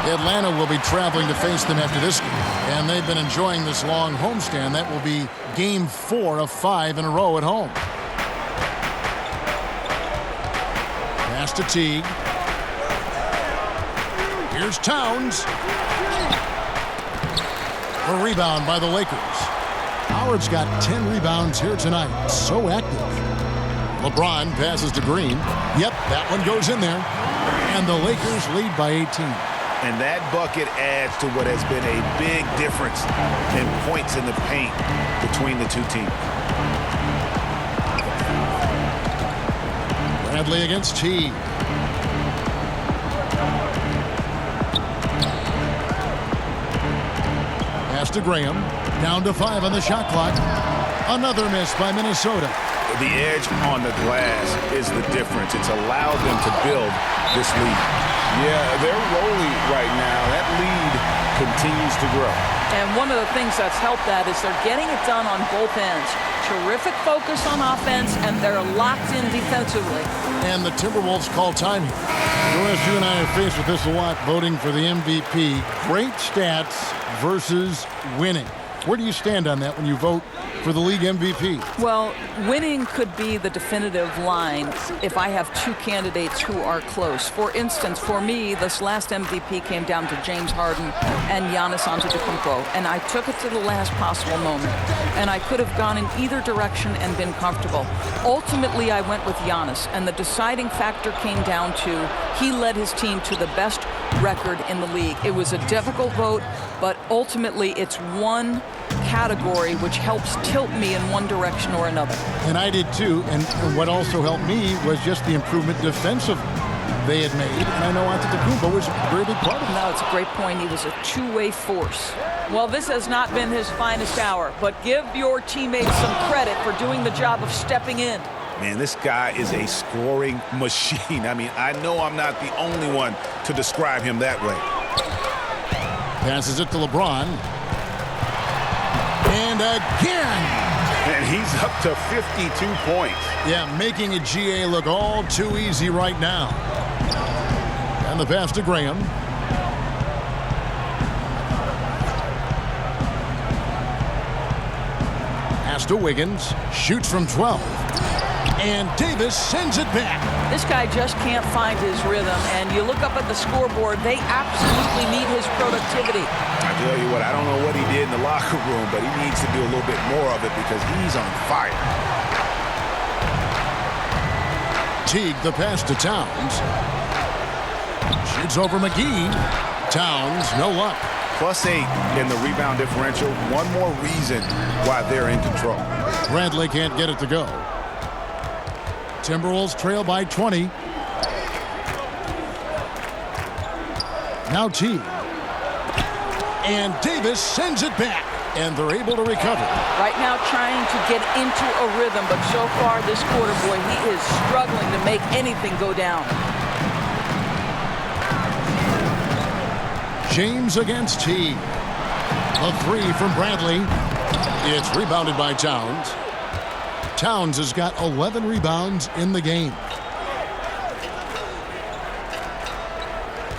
Atlanta will be traveling to face them after this game. And they've been enjoying this long homestand. That will be game 4 of 5 in a row at home. Pass to Teague. Here's Towns. A rebound by the Lakers. Howard's got 10 rebounds here tonight. So active. LeBron passes to Green. Yep, that one goes in there. And the Lakers lead by 18. And that bucket adds to what has been a big difference in points in the paint between the two teams. Bradley against Teague. Pass to Graham. Down to 5 on the shot clock. Another miss by Minnesota. The edge on the glass is the difference. It's allowed them to build this lead. Yeah, they're rolling right now. That lead continues to grow. And one of the things that's helped that is they're getting it done on both ends. Terrific focus on offense, and they're locked in defensively. And the Timberwolves call time here. Doris, you and I are faced with this a lot, voting for the MVP. Great stats versus winning. Where do you stand on that when you vote for the league MVP? Well, winning could be the definitive line if I have two candidates who are close. For instance, for me, this last MVP came down to James Harden and Giannis Antetokounmpo, and I took it to the last possible moment. And I could have gone in either direction and been comfortable. Ultimately, I went with Giannis, and the deciding factor came down to he led his team to the best record in the league. It was a difficult vote, but ultimately it's one category which helps tilt me in one direction or another. And I did too, and what also helped me was just the improvement defensively they had made, and I know Antetokounmpo was a very big part of it. No, it's a great point. He was a two-way force. Well, this has not been his finest hour, but give your teammates some credit for doing the job of stepping in. Man, this guy is a scoring machine. I mean, I know I'm not the only one to describe him that way. Passes it to LeBron. And again! And he's up to 52 points. Yeah, making a GA look all too easy right now. And the pass to Graham. Pass to Wiggins. Shoots from 12. And Davis sends it back. This guy just can't find his rhythm, and you look up at the scoreboard, they absolutely need his productivity. I tell you what, I don't know what he did in the locker room, but he needs to do a little bit more of it because he's on fire. Teague, the pass to Towns. Shoots over McGee. Towns, no luck. +8 in the rebound differential. One more reason why they're in control. Bradley can't get it to go. Timberwolves trail by 20. Now Teague. And Davis sends it back. And they're able to recover. Right now trying to get into a rhythm, but so far this quarter, boy, he is struggling to make anything go down. James against Teague. A three from Bradley. It's rebounded by Towns. Towns has got 11 rebounds in the game.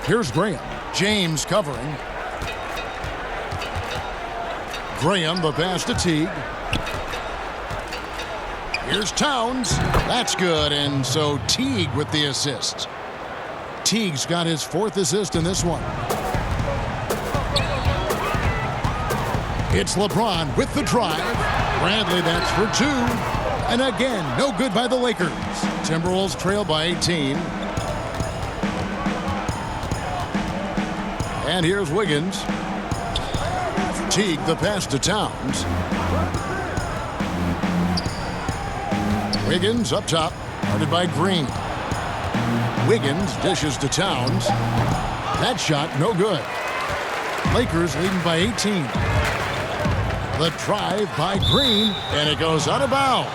Here's Graham. James covering. Graham, the pass to Teague. Here's Towns. That's good, and so Teague with the assist. Teague's got his 4th assist in this one. It's LeBron with the drive. Bradley, that's for 2. And again, no good by the Lakers. Timberwolves trail by 18. And here's Wiggins. Teague, the pass to Towns. Wiggins up top, guarded by Green. Wiggins dishes to Towns. That shot, no good. Lakers leading by 18. The drive by Green, and it goes out of bounds.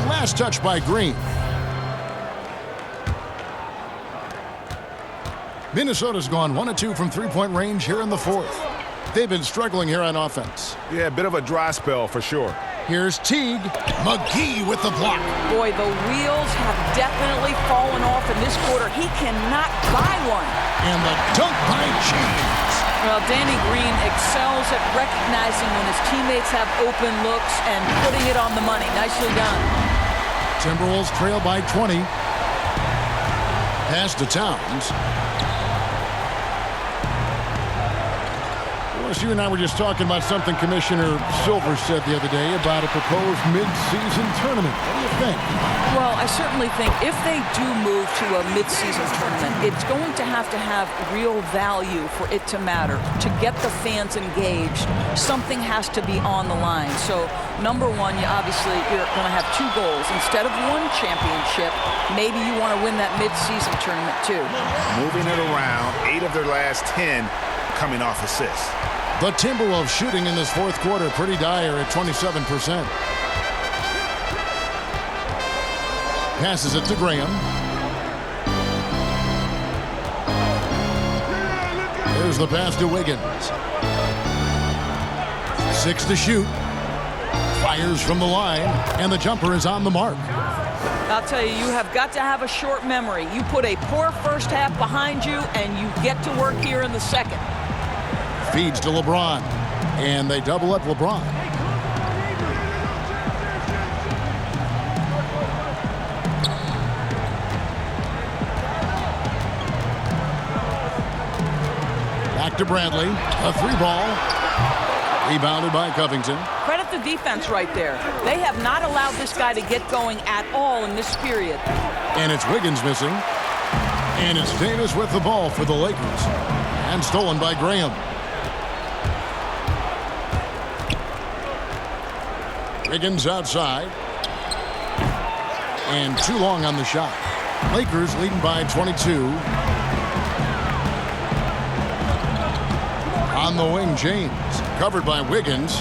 Last touch by Green. Minnesota's gone 1 of 2 from three-point range here in the 4th. They've been struggling here on offense. Yeah, a bit of a dry spell for sure. Here's Teague. McGee with the block. Boy, the wheels have definitely fallen off in this quarter. He cannot buy one. And the dunk by James. Well, Danny Green excels at recognizing when his teammates have open looks and putting it on the money. Nicely done. Timberwolves trail by 20. Pass to Towns. You and I were just talking about something Commissioner Silver said the other day about a proposed mid-season tournament. What do you think? Well, I certainly think if they do move to a mid-season tournament, it's going to have real value for it to matter. To get the fans engaged, something has to be on the line. So, number one, you're going to have 2 goals. Instead of 1 championship, maybe you want to win that mid-season tournament too. Moving it around, 8 of their last 10 coming off assists. The Timberwolves shooting in this fourth quarter pretty dire at 27%. Passes it to Graham. There's the pass to Wiggins. 6 to shoot. Fires from the line, and the jumper is on the mark. I'll tell you, you have got to have a short memory. You put a poor first half behind you, and you get to work here in the second. Feeds to LeBron, and they double up LeBron. Back to Bradley, a 3-ball. Rebounded by Covington. Credit the defense right there. They have not allowed this guy to get going at all in this period. And it's Wiggins missing. And it's Davis with the ball for the Lakers. And stolen by Graham. Wiggins outside. And too long on the shot. Lakers leading by 22. On the wing, James. Covered by Wiggins.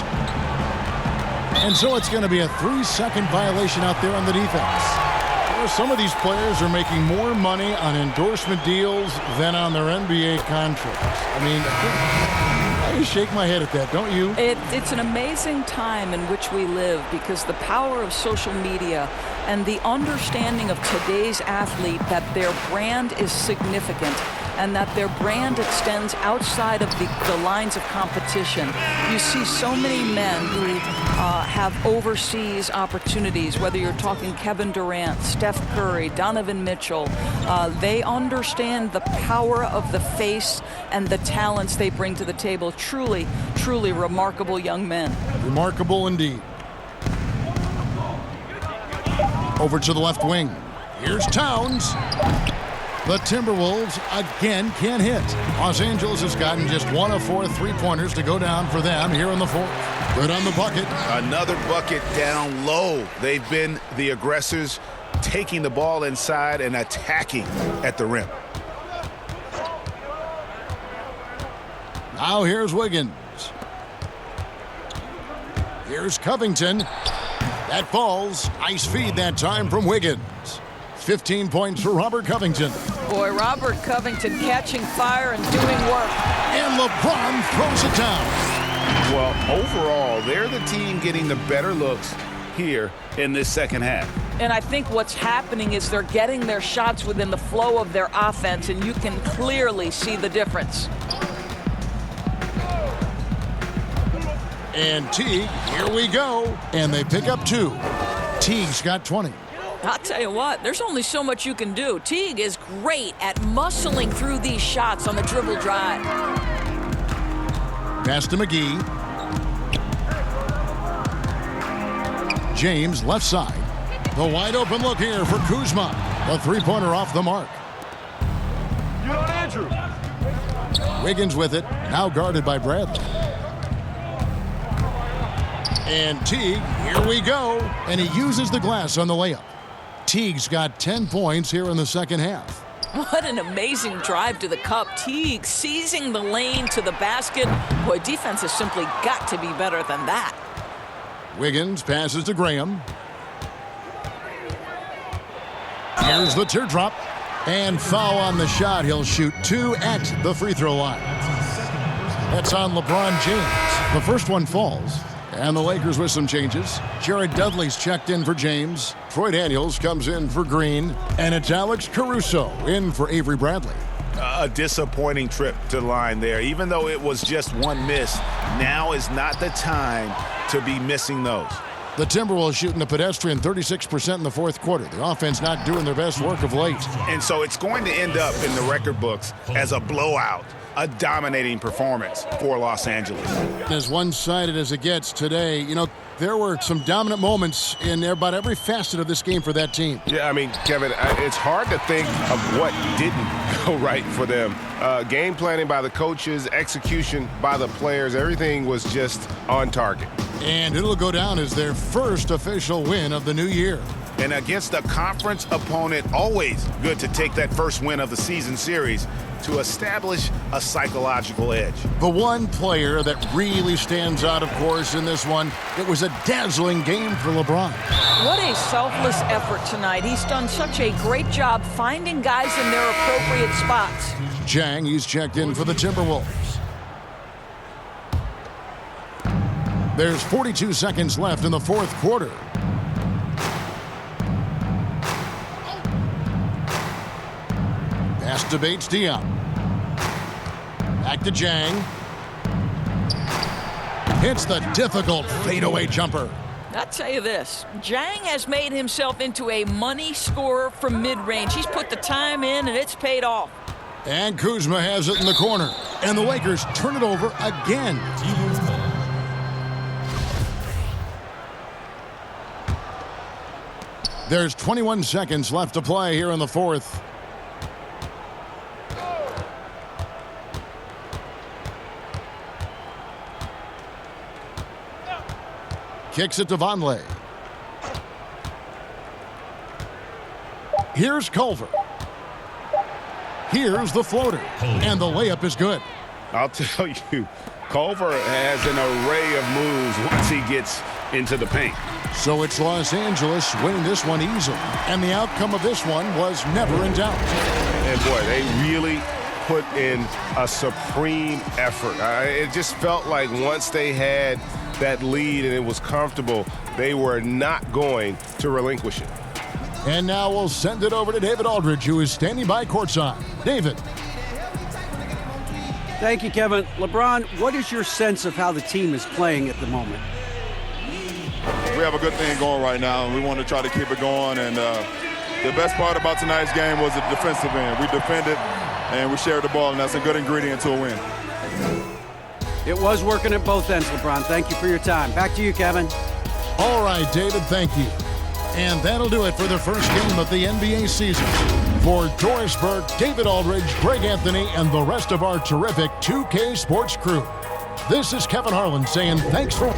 And so it's going to be a 3-second violation out there on the defense. Well, some of these players are making more money on endorsement deals than on their NBA contracts. I mean, I just shake my head at that, don't you? It's an amazing time in which we live because the power of social media and the understanding of today's athlete that their brand is significant and that their brand extends outside of the lines of competition. You see so many men who have overseas opportunities, whether you're talking Kevin Durant, Steph Curry, Donovan Mitchell. They understand the power of the face and the talents they bring to the table. Truly, truly remarkable young men. Remarkable indeed. Over to the left wing. Here's Towns. The Timberwolves again can't hit. Los Angeles has gotten just 1 of 4 3-pointers to go down for them here in the fourth. Good on the bucket. Another bucket down low. They've been the aggressors, taking the ball inside and attacking at the rim. Now here's Wiggins. Here's Covington. That falls. Nice feed that time from Wiggins. 15 points for Robert Covington. Boy, Robert Covington catching fire and doing work. And LeBron throws it down. Well, overall, they're the team getting the better looks here in this second half. And I think what's happening is they're getting their shots within the flow of their offense, and you can clearly see the difference. And Teague, here we go. And they pick up 2. Teague's got 20. I'll tell you what, there's only so much you can do. Teague is great at muscling through these shots on the dribble drive. Pass to McGee. James left side. The wide open look here for Kuzma. The 3-pointer off the mark. Wiggins with it, now guarded by Bradley. And Teague, here we go. And he uses the glass on the layup. Teague's got 10 points here in the second half. What an amazing drive to the cup. Teague seizing the lane to the basket. Boy, defense has simply got to be better than that. Wiggins passes to Graham. Here's the teardrop. And foul on the shot. He'll shoot 2 at the free throw line. That's on LeBron James. The first one falls. And the Lakers with some changes. Jared Dudley's checked in for James. Troy Daniels comes in for Green. And it's Alex Caruso in for Avery Bradley. A disappointing trip to the line there. Even though it was just one miss, now is not the time to be missing those. The Timberwolves shooting a pedestrian 36% in the fourth quarter. The offense not doing their best work of late. And so it's going to end up in the record books as a blowout, a dominating performance for Los Angeles. As one-sided as it gets today, you know, there were some dominant moments in about every facet of this game for that team. Yeah, I mean, Kevin, it's hard to think of what didn't go right for them. Game planning by the coaches, execution by the players, everything was just on target. And it'll go down as their first official win of the new year. And against a conference opponent, always good to take that first win of the season series to establish a psychological edge. The one player that really stands out, of course, in this one, it was a dazzling game for LeBron. What a selfless effort tonight. He's done such a great job finding guys in their appropriate spots. Jang, he's checked in for the Timberwolves. There's 42 seconds left in the fourth quarter. Pass to Bates Diop. Back to Jang. Hits the difficult fadeaway jumper. I'll tell you this, Jang has made himself into a money scorer from mid-range. He's put the time in, and it's paid off. And Kuzma has it in the corner. And the Lakers turn it over again. There's 21 seconds left to play here in the fourth. Kicks it to Vonleh. Here's Culver. Here's the floater. And the layup is good. I'll tell you, Culver has an array of moves once he gets into the paint. So it's Los Angeles winning this one easily. And the outcome of this one was never in doubt. And boy, they really put in a supreme effort. It just felt like once they had that lead and it was comfortable, they were not going to relinquish it. And now we'll send it over to David Aldridge, who is standing by courtside. David. Thank you, Kevin. LeBron, what is your sense of how the team is playing at the moment? We have a good thing going right now, and we want to try to keep it going. And the best part about tonight's game was the defensive end. We defended, and we shared the ball, and that's a good ingredient to a win. It was working at both ends, LeBron. Thank you for your time. Back to you, Kevin. All right, David, thank you. And that'll do it for the first game of the NBA season. For Doris Burke, David Aldridge, Greg Anthony, and the rest of our terrific 2K Sports crew, this is Kevin Harlan saying thanks for...